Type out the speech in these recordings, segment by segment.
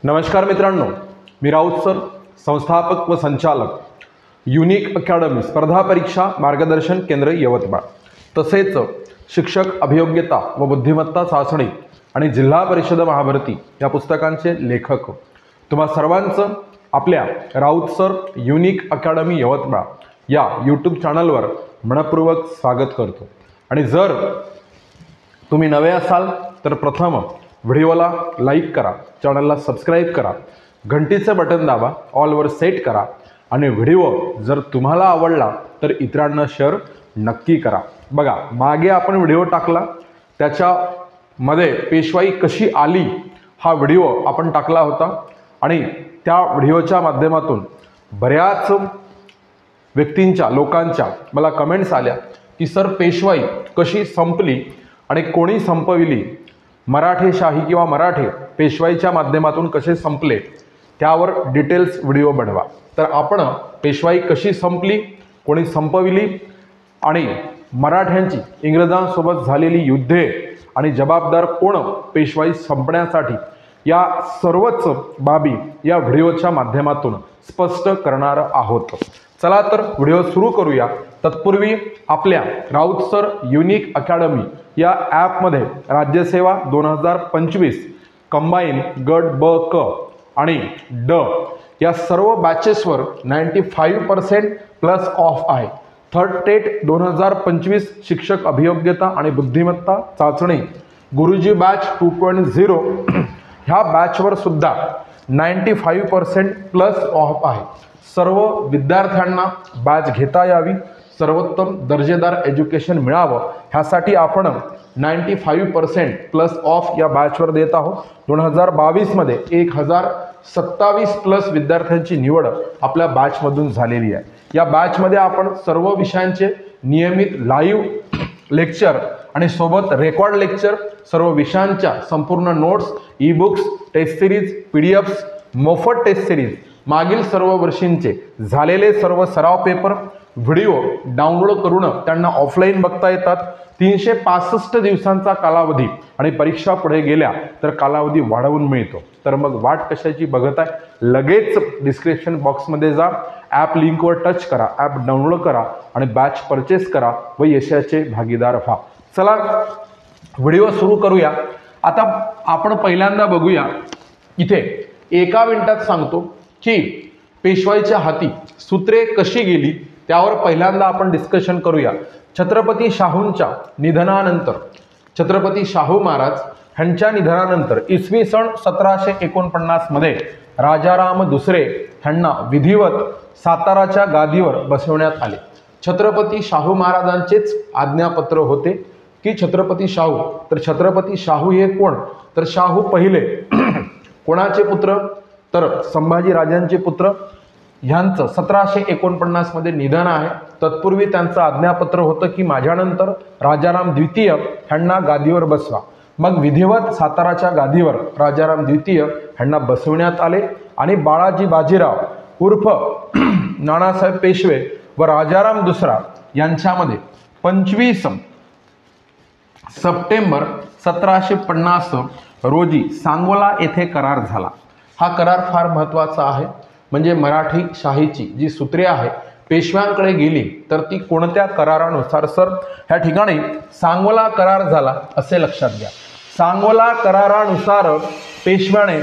नमस्कार मित्रांनो, मी राऊत सर, संस्थापक व संचालक युनिक अकॅडमी स्पर्धा परीक्षा मार्गदर्शन केंद्र यवतमाळ, तसेच शिक्षक अभियोग्यता व बुद्धिमत्ता चाचणी आणि जिल्हा परिषद महाभरती या पुस्तकांचे लेखक तुम्हा सर्वांचं आपल्या Raut sir unique academy Yavatmal या यूट्यूब चॅनलवर मनपूर्वक स्वागत करतो। आणि जर तुम्ही नवे असाल तर प्रथम व्हिडिओला लाईक करा, चॅनलला सबस्क्राईब करा, घंटीचं बटन दाबा, ऑलवर सेट करा आणि व्हिडिओ जर तुम्हाला आवडला तर इतरांना शेअर नक्की करा। बघा, मागे आपण व्हिडिओ टाकला त्याच्यामध्ये पेशवाई कशी आली हा व्हिडिओ आपण टाकला होता आणि त्या व्हिडिओच्या माध्यमातून बऱ्याच व्यक्तींच्या लोकांच्या मला कमेंट्स आल्या की सर पेशवाई कशी संपली आणि कोणी संपविली, मराठेशाही किंवा मराठे पेशवाईच्या माध्यमातून कसे संपले त्यावर डिटेल्स व्हिडिओ बनवा। तर आपण पेशवाई कशी संपली, कोणी संपविली आणि मराठ्यांची इंग्रजांसोबत झालेली युद्धे आणि जबाबदार कोण पेशवाई संपण्यासाठी या सर्वच बाबी या व्हिडिओच्या माध्यमातून स्पष्ट करणार आहोत। चला तर व्हिडिओ सुरू करूया। तत्पूर्वी आपल्या राऊत सर युनिक अकॅडमी या ॲपमध्ये राज्यसेवा 2025 कंबाईन गट ब क आणि ड या सर्व बॅचेसवर 95% प्लस ऑफ आहे। थर्ड टेट 2025 शिक्षक अभियोग्यता आणि बुद्धिमत्ता चाचणी गुरुजी बॅच 2.0 ह्या बॅचवर सुद्धा 95% प्लस ऑफ आहे। सर्व विद्यार्थ्यांना बॅच घेता यावी, सर्वोत्तम दर्जेदार एज्युकेशन मिळावं ह्यासाठी आपण 95% प्लस ऑफ या बॅचवर देत आहोत। 2022 मध्ये 1027 प्लस विद्यार्थ्यांची निवड आपल्या बॅचमधून झालेली आहे। या बॅचमध्ये आपण सर्व विषयांचे नियमित लाईव्ह लेक्चर आणि सोबत रेकॉर्ड लेक्चर, सर्व विषयांच्या संपूर्ण notes, e books, test series, PDFs, मोफत टेस्ट सिरीज, मागील सर्व वर्षींचे झालेले सर्व सराव पेपर व्हिडिओ डाउनलोड करून त्यांना ऑफलाईन बघता येतात। 365 दिवसांचा कालावधी आणि परीक्षा पुढे गेल्या तर कालावधी वाढवून मिळतो। तर मग वाट कशाची बघत आहे, लगेच डिस्क्रिप्शन बॉक्समध्ये जा, ॲप लिंकवर टच करा, ॲप डाउनलोड करा आणि बॅच परचेस करा व यशाचे भागीदार व्हा। चला व्हिडिओ सुरू करूया। आता आपण पहिल्यांदा बघूया, इथे एका मिनिटात सांगतो की पेशवाईच्या हाती सूत्रे कशी गेली त्यावर पहिल्यांदा आपण डिस्कशन करूया। छत्रपती शाहूंच्या निधनानंतर, छत्रपती शाहू महाराज ह्यांच्या निधनानंतर इसवी सन 1749 मध्ये राजाराम दुसरे ह्यांना विधिवत साताराच्या गादीवर बसवण्यात आले। छत्रपती शाहू महाराजांचेच आज्ञापत्र होते की छत्रपती शाहू, तर छत्रपती शाहू हे कोण, तर शाहू पहिले कोणाचे पुत्र, तर संभाजी राजांचे पुत्र। ह्यांचं 1749 मध्ये निधन आहे। तत्पूर्वी त्यांचं आज्ञापत्र होतं की माझ्यानंतर राजाराम द्वितीय ह्यांना गादीवर बसवा। मग विधिवत साताराच्या गादीवर राजाराम द्वितीय ह्यांना बसवण्यात आले आणि बाळाजी बाजीराव उर्फ नानासाहेब पेशवे व राजाराम दुसरा यांच्यामध्ये 25 सप्टेंबर 1750 रोजी सांगोला येथे करार झाला। हा करार फार महत्त्वाचा आहे, म्हणजे मराठी शाहीची जी सूत्रे आहे पेशव्यांकडे गेली तर ती कोणत्या करारानुसार, सर ह्या ठिकाणी सांगोला करार झाला असे लक्षात घ्या। सांगोला करारानुसार पेशव्याने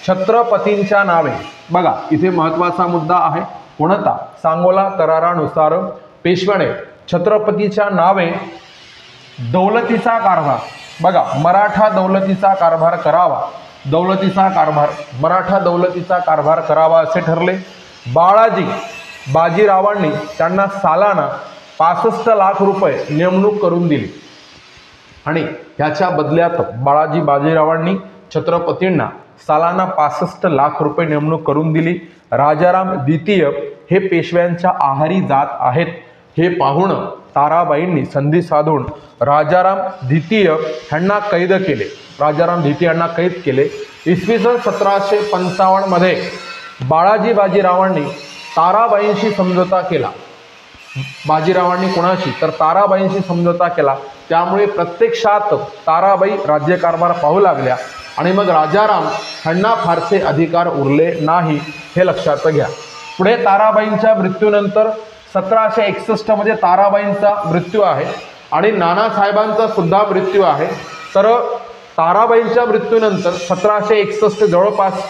छत्रपतींच्या नावे, बघा इथे महत्त्वाचा मुद्दा आहे कोणता, सांगोला करारानुसार पेशव्याने छत्रपतीच्या नावे दौलतीचा कारभार, बघा मराठा दौलतीचा कारभार करावा, दौलतीचा कारभार, मराठा दौलतीचा कारभार करावा असे ठरले। बाळाजी बाजीरावांनी त्यांना सालाना 65 लाख रुपये नेमणूक करून दिली आणि ह्याच्या बदल्यात बाळाजी बाजीरावांनी छत्रपतींना सालाना 65 लाख रुपये नेमणूक करून दिली। राजाराम द्वितीय हे पेशव्यांच्या आहारी जात आहेत हे पाहून ताराबाईंनी संधी साधून राजाराम द्वितीय ह्यांना कैद केले, राजाराम द्वितीय यांना कैद केले। इसवी सन 1755 मध्ये बाळाजी बाजीरावांनी ताराबाईंशी समझोता केला। बाजीरावांनी कोणाशी, तर ताराबाईंशी समझोता केला। त्यामुळे प्रत्यक्षात ताराबाई राज्यकारभार पाहू लागल्या आणि मग राजाराम ह्यांना फारसे अधिकार उरले नाही, हे लक्षात घ्या. पुढे ताराबाईंच्या मृत्यूनंतर 1761 मध्ये ताराबाईंचा मृत्यू आहे आणि नानासाहेबांचा सुद्धा मृत्यू आहे. तर ताराबाईंच्या मृत्यूनंतर 1761 जवळपास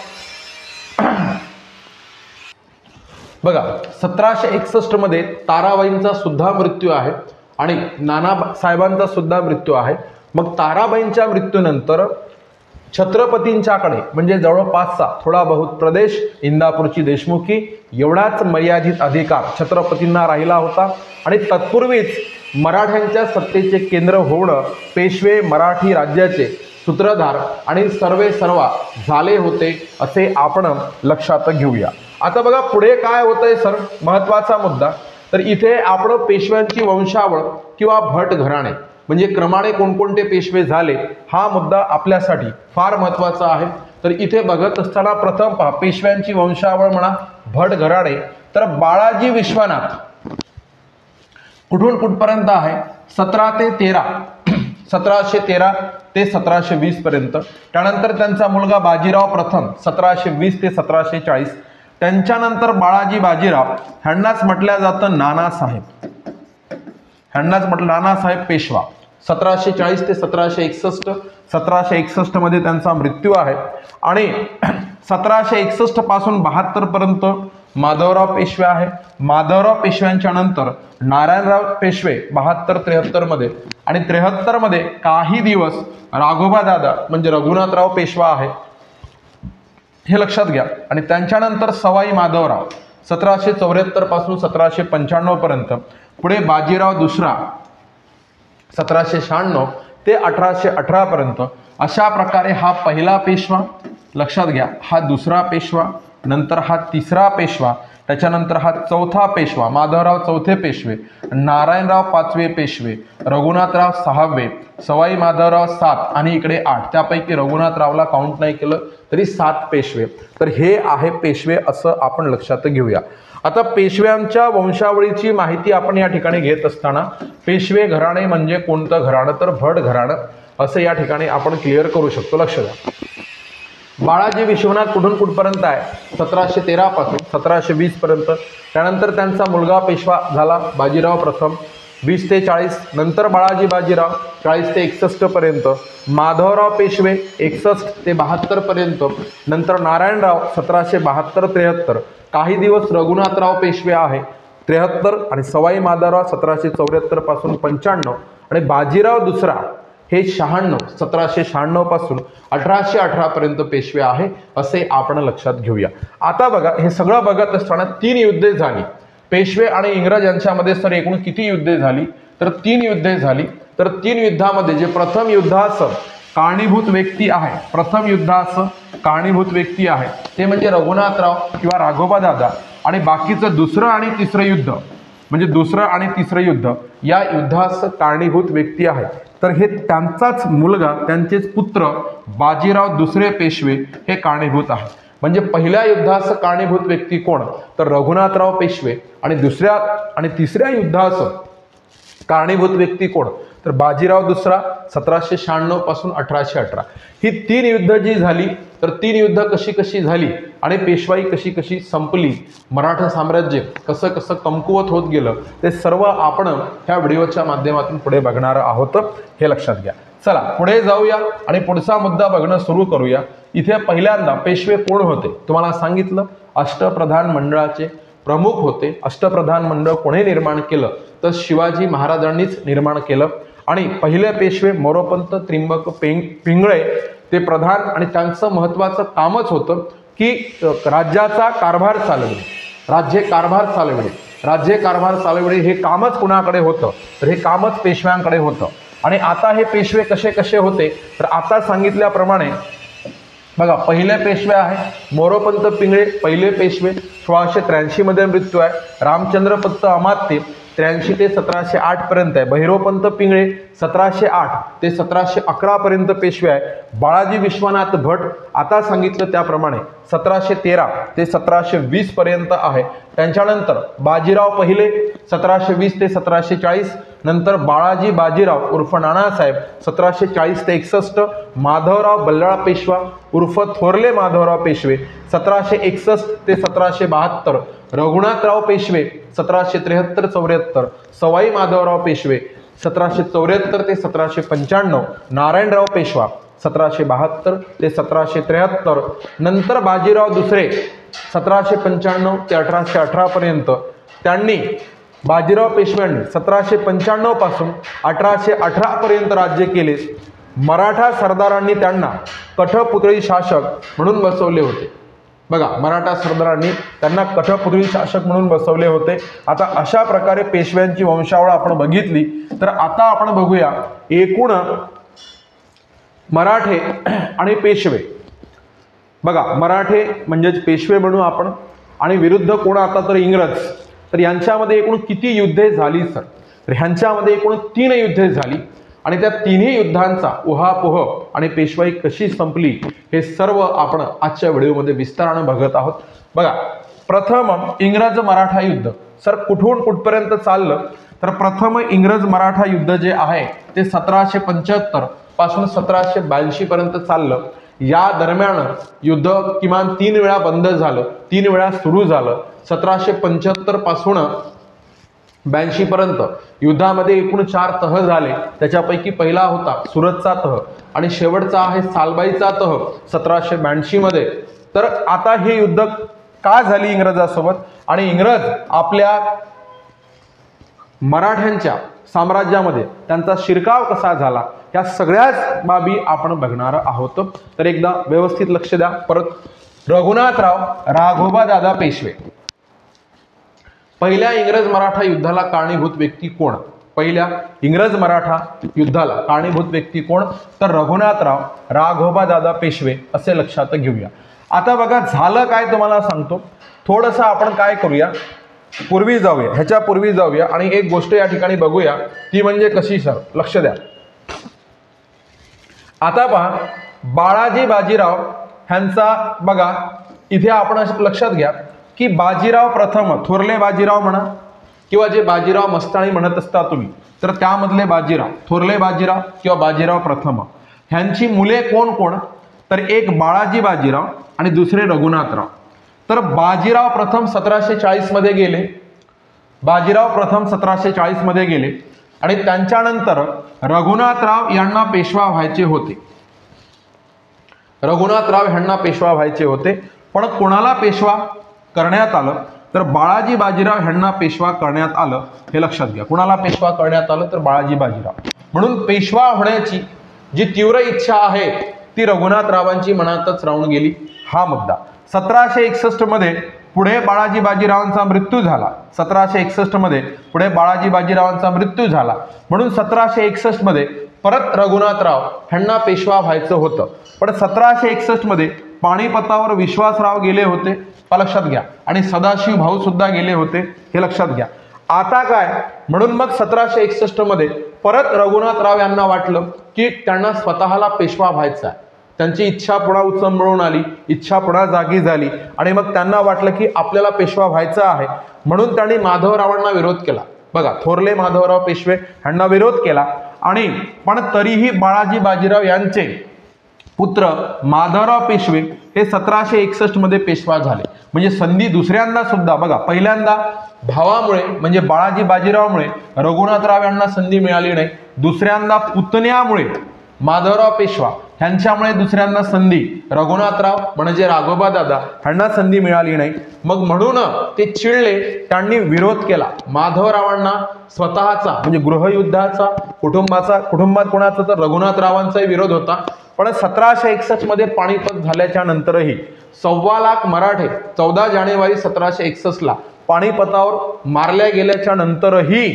बघा 1761 मध्ये ताराबाईंचा सुद्धा मृत्यू आहे आणि नानासाहेबांचा सुद्धा मृत्यू आहे. मग ताराबाईंच्या मृत्यूनंतर छत्रपतींच्याकडे म्हणजे जवळपासचा थोडा बहुत प्रदेश, इंदापूरची देशमुखी एवढाच मर्यादित अधिकार छत्रपतींना राहिला होता. आणि तत्पूर्वीच मराठ्यांच्या सत्तेचे केंद्र होणं, पेशवे मराठी राज्याचे सूत्रधार आणि सर्वेसर्वा झाले होते, असे आपण लक्षात घेऊया. आता बघा पुढे काय होतंय सर, महत्त्वाचा मुद्दा. तर इथे आपण पेशव्यांची वंशावळ किंवा भट घराणे म्हणजे क्रमाने कोणकोणते पेशवे झाले हा मुद्दा आपल्यासाठी फार महत्त्वाचा आहे. तर इथे बघत असताना प्रथम पहा पेशव्यांची वंशावळ म्हणा, भट घराणे. तर बाळाजी विश्वनाथ कुठून कुठपर्यंत आहे, 17 ते 13, 1713 ते 1720 पर्यंत. त्यानंतर त्यांचा मुलगा बाजीराव प्रथम 1720 ते 1740. त्यांच्यानंतर बाळाजी बाजीराव ह्यांनाच म्हटल्या जातं नानासाहेब, ह्यांनाच म्हटलं नानासाहेब पेशवा. 1740 ते 1761, 1761 मध्ये त्यांचा मृत्यू आहे. आणि 1761 पासून 72 पर्यंत माधवराव पेशवे आहे. माधवराव पेशव्यांच्या नंतर नारायणराव पेशवे 72-73 मध्ये. आणि 73 मध्ये काही दिवस राघोबा दादा म्हणजे रघुनाथराव पेशवा आहे, हे लक्षात घ्या. आणि त्यांच्यानंतर सवाई माधवराव 1774 पासून 1795 पर्यंत. पुढे बाजीराव दुसरा 1796 ते 1818 पर्यंत. अशा प्रकारे हा पहिला पेशवा लक्षात घ्या, हा दुसरा पेशवा, नंतर हा तिसरा पेशवा, त्याच्यानंतर हा चौथा पेशवा, माधवराव चौथे पेशवे, नारायणराव पाचवे पेशवे, रघुनाथराव सहावे, सवाई माधवराव 7 आणि इकडे 8. त्यापैकी रघुनाथरावला काउंट नाही केलं तरी 7 पेशवे. तर हे आहे पेशवे, असं आपण लक्षात घेऊया. आता पेशव्यांच्या वंशावळीची माहिती आपण या ठिकाणी घेत असताना पेशवे घराणे म्हणजे कोणतं घराणं, तर भट घराणं असं या ठिकाणी आपण क्लिअर करू शकतो. लक्ष द्या. बाळाजी विश्वनाथ कुठून कुठपर्यंत आहे, 1713 पासून 1720 पर्यंत. त्यानंतर त्यांचा मुलगा पेशवा झाला बाजीराव प्रथम 20 ते 40. नंतर बाळाजी बाजीराव 40 ते 61 पर्यंत. माधवराव पेशवे 61 ते 72 पर्यंत. नंतर नारायणराव 1772-73. काही दिवस रघुनाथराव पेशवे आहे 73. आणि सवाई माधवराव 1774 पासून 95. आणि बाजीराव दुसरा हे 96, 1796 पासून 1818 पर्यंत पेशवे आहे, असे आपण लक्षात घेऊया. आता बघा हे सगळं बघत असताना 3 युद्धे झाली पेशवे आणि इंग्रज यांच्यामध्ये. सर एकूण किती युद्धे झाली, तर 3 युद्धे झाली. तर 3 युद्धामध्ये जे प्रथम युद्धाचं कारणीभूत व्यक्ती आहे, प्रथम युद्धाचं कारणीभूत व्यक्ती आहे ते म्हणजे रघुनाथराव किंवा राघोबा दादा. आणि बाकीचं दुसरं आणि तिसरं युद्ध म्हणजे दुसरं आणि तिसरं युद्ध या युद्धाचं कारणीभूत व्यक्ती आहे. तर हे त्यांचाच मुलगा, त्यांचेच पुत्र बाजीराव दुसरे पेशवे हे कारणीभूत आहे. म्हणजे पहिल्या युद्धाचं कारणीभूत व्यक्ती कोण, तर रघुनाथराव पेशवे. आणि दुसऱ्या आणि तिसऱ्या युद्धाचं कारणीभूत व्यक्ती कोण, तर बाजीराव दुसरा 1796 पासून 1818. ही 3 युद्ध जी झाली, तर 3 युद्ध कशी कशी झाली आणि पेशवाई कशी कशी संपली, मराठा साम्राज्य कसं कसं कमकुवत होत गेलं, ते सर्व आपण ह्या व्हिडिओच्या माध्यमातून पुढे बघणार आहोत, हे लक्षात घ्या. चला पुढे जाऊया आणि पुढचा मुद्दा बघणं सुरू करूया. इथे पहिल्यांदा पेशवे कोण होते, तुम्हाला सांगितलं अष्टप्रधान मंडळाचे प्रमुख होते. अष्टप्रधान मंडळ कोणी निर्माण केलं, तर शिवाजी महाराजांनीच निर्माण केलं. आणि पहिले पेशवे मोरोपंत त्रिंबक पिंगळे ते प्रधान. आणि त्यांचं महत्त्वाचं कामच होतं की राज्याचा कारभार चालवणे, राज्यकारभार चालवणे, राज्यकारभार चालवणे हे कामच कुणाकडे होतं, तर हे कामच पेशव्यांकडे होतं. आणि आता हे पेशवे कसे कसे होते, तर आता सांगितल्याप्रमाणे बघा पहिले पेशवे आहे मोरोपंत पिंगळे, पहिले पेशवे 1683 मध्ये मृत्यू आहे. रामचंद्रपंत अमात्य 83 ते 1708 पर्यंत आहे. भैरवपंत पिंगळे 1708 ते 1711 पर्यंत पेशवे आहे. बाळाजी विश्वनाथ भट आता सांगितलं त्याप्रमाणे 1713 ते 1720 पर्यंत आहे. त्यांच्यानंतर बाजीराव पहिले 1720 ते 1740, नंतर बाळाजी बाजीराव उर्फ नानासाहेब 1740 ते 61, माधवराव बल्लाळ पेशवा उर्फ थोरले माधवराव पेशवे 1761 ते 1772, रघुनाथराव पेशवे 1773-74, सवाई माधवराव पेशवे 1774 ते 1795, नारायणराव पेशवा 1772 ते 1773, नंतर बाजीराव दुसरे 1795 ते 1818 पर्यंत त्यांनी बाजीराव पेशव्यांनी 1795 पासून 1818 पर्यंत राज्य केले. मराठा सरदारांनी त्यांना कठपुतळी शासक म्हणून बसवले होते. बघा, मराठा सरदारांनी त्यांना कठपुतळी शासक म्हणून बसवले होते. आता अशा प्रकारे पेशव्यांची वंशावळ आपण बघितली. तर आता आपण बघूया एकूण मराठे आणि पेशवे. बघा, मराठे म्हणजेच पेशवे म्हणू आपण, आणि विरुद्ध कोण आता तर इंग्रज. तर यांच्यामध्ये एकूण किती युद्धे झाली सर? तर ह्यांच्यामध्ये एकूण 3 युद्धे झाली आणि त्या तिन्ही युद्धांचा उहापोह आणि पेशवाई कशी संपली हे सर्व आपण आजच्या व्हिडिओमध्ये विस्ताराने बघत आहोत. बघा, प्रथम इंग्रज मराठा युद्ध. सर कुठून कुठपर्यंत चाललं? तर प्रथम इंग्रज मराठा युद्ध जे आहे ते 1775 पासून 1782 पर्यंत चाललं. या दरम्यान युद्ध किमान 3 वेळा बंद झालं, 3 वेळा सुरू झालं. 1775 पासून 82 पर्यंत युद्धामध्ये एकूण 4 तह झाले. त्याच्यापैकी पहिला होता सुरतचा तह आणि शेवटचा आहे सालबाईचा तह 1782 मध्ये. तर आता हे युद्ध का झाली इंग्रजासोबत आणि इंग्रज आपल्या मराठ्यांच्या साम्राज्यामध्ये त्यांचा शिरकाव कसा झाला, या सगळ्याच बाबी आपण बघणार आहोत. तर एकदा व्यवस्थित लक्ष द्या. परत रघुनाथराव राघोबा दादा पेशवे. पहिल्या इंग्रज मराठा युद्धाला कारणीभूत व्यक्ती कोण? पहिल्या इंग्रज मराठा युद्धाला कारणीभूत व्यक्ती कोण? तर रघुनाथराव राघोबा दादा पेशवे असे लक्षात घेऊया. आता बघा झालं काय तुम्हाला सांगतो. थोडंसं आपण काय करूया, पूर्वी जाऊया, ह्याच्या पूर्वी जाऊया आणि एक गोष्ट या ठिकाणी बघूया. ती म्हणजे कशी सर? लक्ष द्या. आता पहा, बाळाजी बाजीराव ह्यांचा बघा इथे आपण लक्षात घ्या की बाजीराव प्रथम, थोरले बाजीराव म्हणा किंवा जे बाजीराव मस्तानी म्हणत असता तुम्ही, तर त्यामधले बाजीराव, थोरले बाजीराव किंवा बाजीराव प्रथम, ह्यांची मुले कोण कोण? तर एक बाळाजी बाजीराव आणि दुसरे रघुनाथराव. तर बाजीराव प्रथम 1740 मध्ये गेले. बाजीराव प्रथम 1740 मध्ये गेले आणि त्यांच्यानंतर रघुनाथराव यांना पेशवा व्हायचे होते. रघुनाथराव यांना पेशवा व्हायचे होते, पण कोणाला पेशवा करण्यात आलं? तर बाळाजी बाजीराव यांना पेशवा करण्यात आलं. हे लक्षात घ्या. कोणाला पेशवा करण्यात आलं? तर बाळाजी बाजीराव. म्हणून पेशवा होण्याची जी तीव्र इच्छा आहे ती रघुनाथरावांची मनातच राहून गेली. हा मुद्दा. 1761 मध्ये पुढे बाळाजी बाजीरावांचा मृत्यू झाला. 1761 मध्ये पुढे बाळाजी बाजीरावांचा मृत्यू झाला. म्हणून 1761 मध्ये परत रघुनाथराव यांना पेशवा व्हायचं होतं. पण 1761 मध्ये पाणीपतावर विश्वासराव गेले होते, लक्षात घ्या, आणि सदाशिव भाऊ सुद्धा गेले होते. हे लक्षात घ्या. आता काय? म्हणून मग 1761 मध्ये परत रघुनाथराव यांना वाटलं की त्यांना स्वतःला पेशवा व्हायचा आहे. त्यांची इच्छा पुन्हा उचंबळून आली, इच्छा पुन्हा जागी झाली आणि मग त्यांना वाटलं की आपल्याला पेशवा व्हायचा आहे. म्हणून त्यांनी माधवरावांना विरोध केला. बघा, थोरले माधवराव पेशवे यांना विरोध केला आणि पण तरीही बाळाजी बाजीराव यांचे पुत्र माधवराव पेशवे हे 1761 मध्ये पेशवा झाले. म्हणजे संधी दुसऱ्यांदा सुद्धा, बघा, पहिल्यांदा भावामुळे म्हणजे बाळाजी बाजीरावमुळे रघुनाथराव यांना संधी मिळाली नाही. दुसऱ्यांदा पुतण्यामुळे माधवराव पेशवा ह्यांच्यामुळे दुसऱ्यांदा संधी रघुनाथराव म्हणजे राघोबा दादा ह्यांना संधी मिळाली नाही. मग म्हणून ते चिडले, त्यांनी विरोध केला माधवरावांना. स्वतःचा म्हणजे गृहयुद्धाचा, कुटुंबात कोणाचा? तर रघुनाथरावांचाही विरोध होता. पण 1761 मध्ये पाणीपत झाल्याच्या नंतरही 1.25 लाख मराठे 14 जानेवारी 1761 ला पाणीपतावर मारल्या गेल्याच्या नंतरही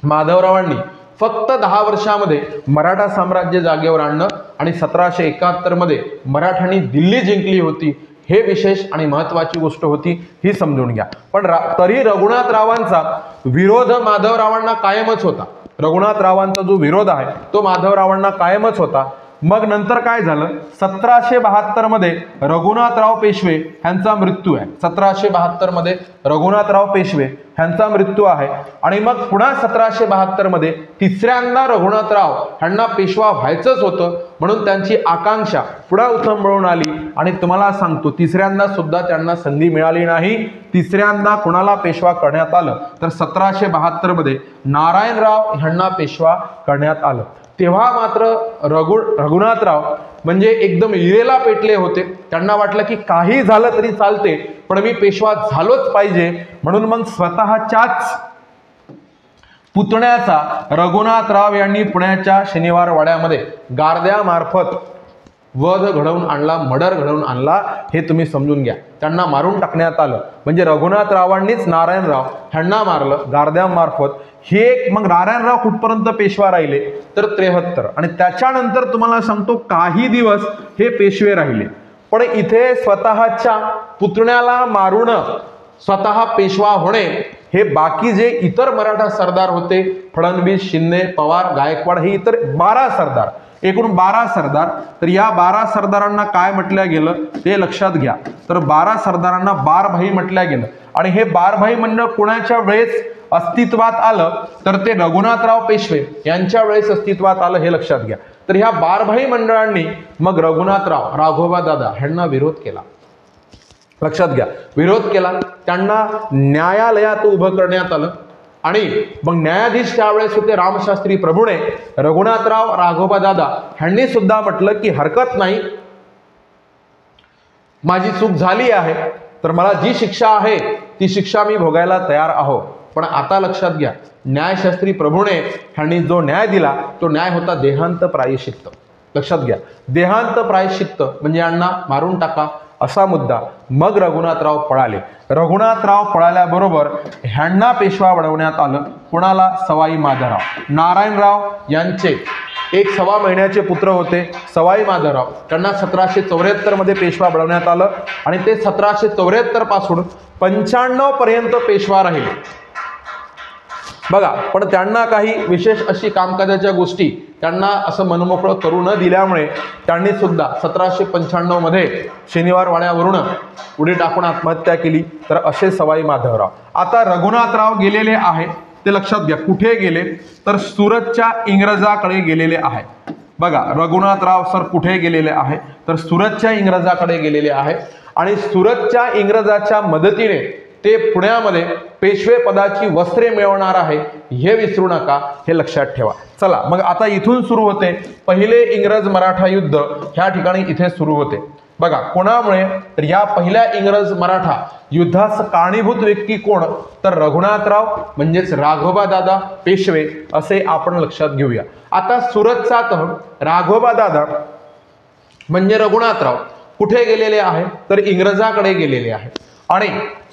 माधवरावांनी फक्त 10 वर्षामध्ये मराठा साम्राज्य जागेवर आणलं आणि 1771 मध्ये मराठ्यांनी दिल्ली जिंकली होती. हे विशेष आणि महत्त्वाची गोष्ट होती, ही समजून घ्या. पण तरी रघुनाथरावांचा विरोध माधवरावांना कायमच होता. रघुनाथरावांचा जो विरोध आहे तो माधवरावांना कायमच होता. मग नंतर काय झालं, 1772 मध्ये रघुनाथराव पेशवे यांचा मृत्यू आहे. 1772 मध्ये रघुनाथराव पेशवे यांचा मृत्यू आहे. आणि मग पुन्हा 1772 मध्ये तिसऱ्यांदा रघुनाथराव यांना पेशवा व्हायचंच होतं, म्हणून त्यांची आकांक्षा पुढे उचंबळून आली. आणि तुम्हाला सांगतो, तिसऱ्यांदा सुद्धा त्यांना संधी मिळाली नाही. तिसऱ्यांदा कुणाला पेशवा करण्यात आलं तर 1772 मध्ये नारायणराव यांना पेशवा करण्यात आलं. तेव्हा मात्र रघुनाथराव म्हणजे एकदम इरेला पेटले होते. त्यांना वाटलं की काही झालं तरी चालते, पण मी पेशवा झालोच पाहिजे. म्हणून मग स्वतःच्याच पुतण्याचा रघुनाथराव यांनी पुण्याच्या शनिवार वाड्यामध्ये गारद्यामार्फत वध घडवून आणला, मर्डर घडवून आणला. हे तुम्ही समजून घ्या. त्यांना मारून टाकण्यात आलं. म्हणजे रघुनाथरावांनीच नारायणराव यांना मारलं गारद्यामार्फत. हे मग नारायणराव कुठपर्यंत पेशवा राहिले तर 73. आणि त्याच्यानंतर तुम्हाला सांगतो काही दिवस हे पेशवे राहिले. पण इथे स्वतःच्या पुतण्याला मारून स्वतः पेशवा होणे हे बाकी जे इतर मराठा सरदार होते, फडणवीस, शिंदे, पवार, गायकवाड, हे इतर 12 सरदार, एकूण 12 सरदार. तर या 12 सरदारांना काय म्हटलं गेलं ते लक्षात घ्या. तर 12 सरदारांना बारभाई म्हटलं गेलं. आणि हे बारभाई मंडळ कोणाच्या वेळेस अस्तित्वात आलं तर ते रघुनाथराव पेशवे यांच्या वेळेस अस्तित्वात आलं, हे लक्षात घ्या. तर ह्या बारभाई मंडळांनी मग रघुनाथराव राघोबा दादा यांना विरोध केला. लक्षात घ्या, विरोध केला. त्यांना न्यायालयात उभं करण्यात आलं. आणि मग न्यायाधीश त्यावेळेस होते रामशास्त्री प्रभुणे. रघुनाथराव राघोबा दादा यांनी सुद्धा म्हटलं की हरकत नाही, माझी चूक झाली आहे, तर मला जी शिक्षा आहे ती शिक्षा मी भोगायला तयार आहो. पण आता लक्षात घ्या, न्यायशास्त्री प्रभुणे यांनी जो न्याय दिला तो न्याय होता देहांत प्रायश्चित्त. लक्षात घ्या, देहांत प्रायश्चित्त म्हणजे यांना मारून टाका असा मुद्दा. मग रघुनाथराव पळाले. रघुनाथराव पळाल्याबरोबर ह्यांना पेशवा बनवण्यात आलं. कुणाला? सवाई माधवराव. नारायणराव यांचे 1.25 महिन्याचे पुत्र होते सवाई माधवराव. त्यांना 1774 मध्ये पेशवा बनवण्यात आलं. आणि ते 1774 पासून 95 पर्यंत पेशवा राहिले. बघा, पण त्यांना काही विशेष अशी कामकाजाच्या गोष्टी त्यांना असं मनमोकळं करू न दिल्यामुळे त्यांनी सुद्धा 1795 मध्ये शनिवार वाड्यावरून उडी टाकून आत्महत्या केली. तर असे सवाई माधवराव. आता रघुनाथराव गेलेले आहे ते लक्षात घ्या. कुठे गेले तर सुरतच्या इंग्रजाकडे गेलेले आहे. बघा, रघुनाथराव सर कुठे गेलेले आहे तर सुरतच्या इंग्रजाकडे गेलेले आहे. आणि सुरतच्या इंग्रजाच्या मदतीने ते पुण्यामध्ये पेशवे पदाची वस्त्रे मिळवणार आहे, हे विसरू नका, हे लक्षात ठेवा. चला, मग आता इथून सुरू होते पहिले इंग्रज मराठा युद्ध. ह्या ठिकाणी इथे सुरू होते. बघा, कोणामुळे तर या पहिल्या इंग्रज मराठा युद्धास कारणीभूत व्यक्ती कोण तर रघुनाथराव म्हणजेच राघोबा दादा पेशवे असे आपण लक्षात घेऊया. आता सुरतचा तह राघोबा दादा म्हणजे रघुनाथराव कुठे गेलेले आहे तर इंग्रजाकडे गेलेले आहे. आणि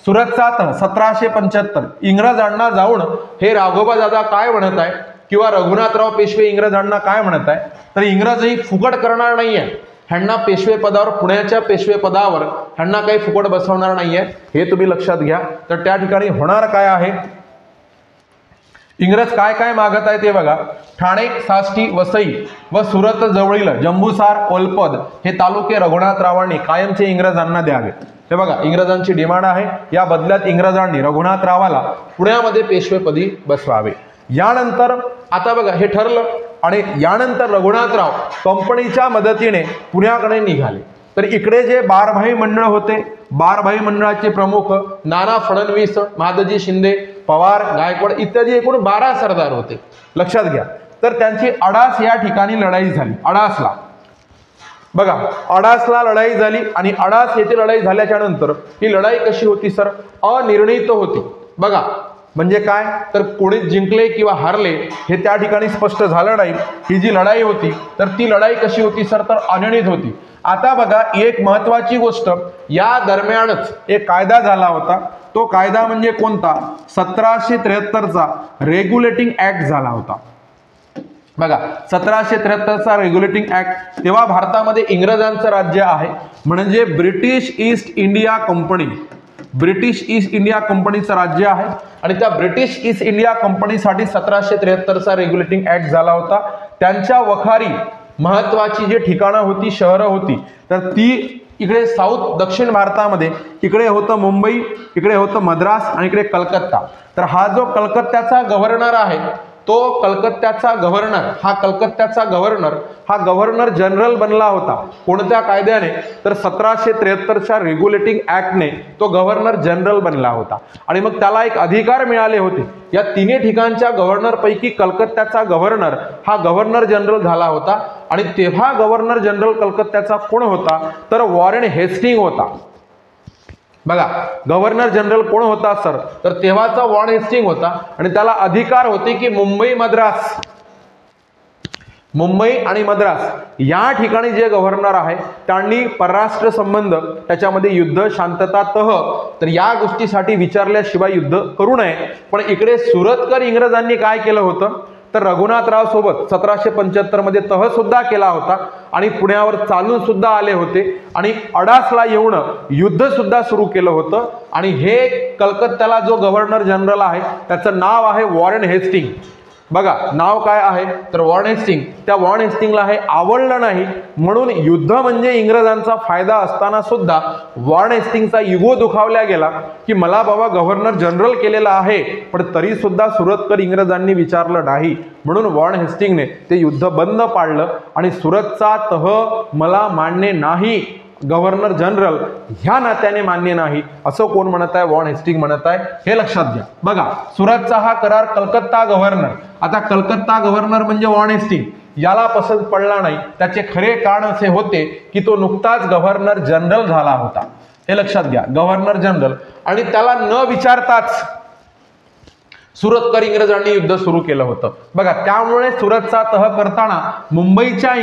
सुरतचा तह 1775 इंग्रजांना जाऊन हे राघोबा दादा काय म्हणत आहे किंवा रघुनाथराव पेशवे इंग्रजांना काय म्हणत आहे तर इंग्रजही फुकट करणार नाहीये. ह्यांना पेशवे पदावर, पुण्याच्या पेशवे पदावर ह्यांना काही फुकट बसवणार नाहीये, हे तुम्ही लक्षात घ्या. तर त्या ठिकाणी होणार काय आहे, इंग्रज काय काय मागत आहे ते बघा. ठाणे, साष्टी, वसई व सुरत जवळील जंबूसार, ओलपद हे तालुके रघुनाथरावांनी कायमचे इंग्रजांना द्यावे. हे बघा, इंग्रजांची डिमांड आहे. या बदल्यात इंग्रजांनी रघुनाथरावाला पुण्यामध्ये पेशवेपदी बसवावे. यानंतर आता बघा हे ठरलं. आणि यानंतर रघुनाथराव कंपनीच्या मदतीने पुण्याकडे निघाले. तर इकडे जे बारभाई मंडळ होते, बारभाई मंडळाचे प्रमुख नाना फडणवीस, महादजी शिंदे, पवार, गायकवाड इत्यादी एकूण 12 सरदार होते. लक्षात घ्या. तर त्यांची अडास या ठिकाणी लढाई झाली. अडासला बघा, अडासला लढाई झाली. आणि अडास येथे लढाई झाल्याच्या नंतर ही लढाई कशी होती सर, अनिर्णित होती. बघा, म्हणजे काय तर कोणीच जिंकले किंवा हारले हे त्या ठिकाणी स्पष्ट झालं नाही. ही जी लढाई होती तर ती लढाई कशी होती सर तर अनिर्णित होती. आता बघा, एक महत्वाची गोष्ट, या दरम्यानच एक कायदा झाला होता. तो कायदा म्हणजे कोणता, 1773चा रेग्युलेटिंग ऍक्ट झाला होता. बघा, 1773चा रेग्युलेटिंग ऍक्ट. तेव्हा भारतामध्ये इंग्रजांचं राज्य आहे, म्हणजे British east India company, British east India कंपनीचं राज्य आहे. आणि त्या ब्रिटिश ईस्ट इंडिया कंपनीसाठी 1773चा रेग्युलेटिंग ऍक्ट झाला होता. त्यांच्या वखारी महत्त्वाची जी ठिकाणं होती, शहरं होती, तर ती इकडे साऊथ दक्षिण भारतामध्ये इकडे होतं मुंबई, इकडे होतं मद्रास आणि इकडे कलकत्ता. तर हा जो कलकत्त्याचा गव्हर्नर आहे तो कलकत्त्याचा गव्हर्नर हा गव्हर्नर जनरल बनला होता. कोणत्या कायद्याने? तर 1773च्या रेग्युलेटिंग ऍक्टने तो गव्हर्नर जनरल बनला होता. आणि मग त्याला एक अधिकार मिळाले होते. या तिन्ही ठिकाणच्या गव्हर्नर पैकी कलकत्त्याचा गव्हर्नर हा गव्हर्नर जनरल झाला होता. आणि तेव्हा गव्हर्नर जनरल कलकत्त्याचा कोण होता? तर वॉरेन हेस्टिंग होता. बघा, गव्हर्नर जनरल कोण होता सर? तर तेव्हाचा वॉरेन हेस्टिंग होता. आणि त्याला अधिकार होते की मुंबई आणि मद्रास या ठिकाणी जे गव्हर्नर आहे त्यांनी परराष्ट्र संबंध, त्याच्यामध्ये युद्ध, शांतता, तह, तर या गोष्टीसाठी विचारल्याशिवाय युद्ध करू नये. पण इकडे सुरतकर इंग्रजांनी काय केलं होतं? तर रघुनाथराव सोबत 1775 मध्ये तह सुद्धा केला होता आणि पुण्यावर चालून सुद्धा आले होते आणि अडासला येऊन युद्ध सुद्धा सुरू केलं होतं. आणि हे कलकत्त्याला जो गव्हर्नर जनरल आहे त्याचं नाव आहे वॉरेन हेस्टिंग. बघा, नाव काय आहे? तर वॉरेन हेस्टिंग. त्या वॉरेन हेस्टिंगला हे आवडलं नाही, म्हणून युद्ध म्हणजे इंग्रजांचा फायदा असताना सुद्धा वॉरेन हेस्टिंगचा इगो दुखावला गेला की मला बाबा गव्हर्नर जनरल केलेला आहे, पण तरी सुद्धा सुरतकर इंग्रजांनी विचारलं नाही. म्हणून वॉरेन हेस्टिंगने ते युद्ध बंद पाडलं आणि सुरतचा तह मला मान्य नाही, गव्हर्नर जनरल ह्या नात्याने मान्य नाही, असं कोण म्हणत आहे? वॉरेन हेस्टिंग म्हणत आहे. हे लक्षात घ्या. बघा, सुरतचा हा करार कलकत्ता गव्हर्नर, आता कलकत्ता गव्हर्नर म्हणजे वॉरेन हेस्टिंग, याला पसंत पडला नाही. त्याचे खरे कारण असे होते की तो नुकताच गव्हर्नर जनरल झाला होता. हे लक्षात घ्या, गव्हर्नर जनरल. आणि त्याला न विचारताच सुरतकर इंग्रजांनी युद्ध सुरू केलं होतं. बघा, त्यामुळे सुरतचा तह करताना मुंबईकर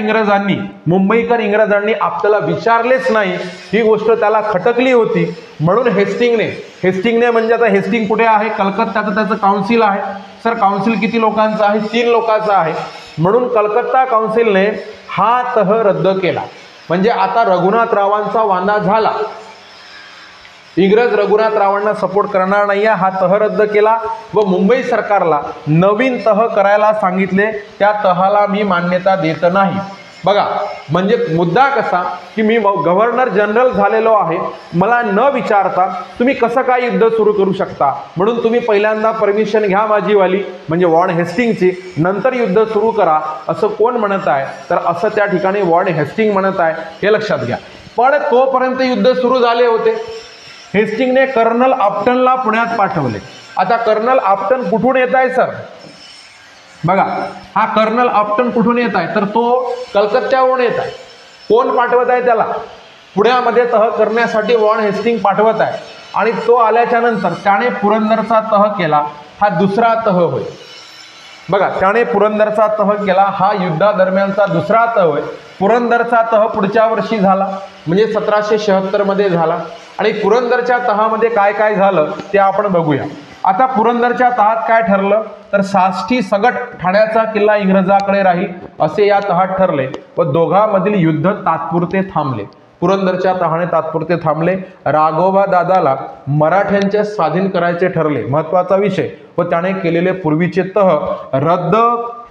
इंग्रजांनी आपल्याला विचारलेच नाही, ही गोष्ट त्याला खटकली होती. म्हणून हेस्टिंगने म्हणजे आता हेस्टिंग कुठे आहे? कलकत्त्याचं त्याचं काउन्सिल आहे. सर, काउन्सिल किती लोकांचं आहे? 3 लोकांचं आहे. म्हणून कलकत्ता काउन्सिलने हा तह रद्द केला. म्हणजे आता रघुनाथरावांचा वांदा झाला. इंग्रज रघुनाथरावांना सपोर्ट करणार नाही, हा तह रद्द केला व मुंबई सरकारला नवीन तह करायला सांगितले. त्या तहाला मी मान्यता देत नाही. बघा, म्हणजे मुद्दा कसा की मी गव्हर्नर जनरल झालेलो आहे, मला न विचारता तुम्ही कसं काय युद्ध सुरू करू शकता? म्हणून तुम्ही पहिल्यांदा परमिशन घ्या माझीवाली, म्हणजे वॉरेन हेस्टिंगची, नंतर युद्ध सुरू करा, असं कोण म्हणत आहे? तर असं त्या ठिकाणी वॉरेन हेस्टिंग म्हणत आहे. हे लक्षात घ्या. पण तोपर्यंत युद्ध सुरू झाले होते. हेस्टिंगने कर्नल अपटनला पुण्यात पाठवले. आता कर्नल अपटन कुठून येत आहे सर? बघा, हा कर्नल अपटन कुठून येत आहे? तर तो कलकत्त्यावरून येत आहे. कोण पाठवत आहे त्याला? पुण्यामध्ये तह करण्यासाठी वॉरेन हेस्टिंग पाठवत आहे. आणि तो आल्याच्या नंतर त्याने पुरंदरचा तह केला. हा दुसरा तह होय. बघा, त्याने पुरंदरचा तह केला, हा युद्धादरम्यानचा दुसरा तह होय. पुरंदरचा तह पुढच्या वर्षी झाला, म्हणजे 1776 मध्ये झाला. आणि पुरंदरच्या तहामध्ये काय काय झालं ते आपण बघूया. आता पुरंदरच्या तहात काय ठरलं? तर साष्टी सगट ठाण्याचा किल्ला इंग्रजाकडे राहील असे या तहात ठरले व दोघांमधील युद्ध तात्पुरते थांबले. पुरंदरच्या तहाने तात्पुरते थांबले. राघोबा दादाला मराठ्यांचे स्वाधीन करायचे ठरले, महत्वाचा विषय, व त्याने केलेले पूर्वीचे तह रद्द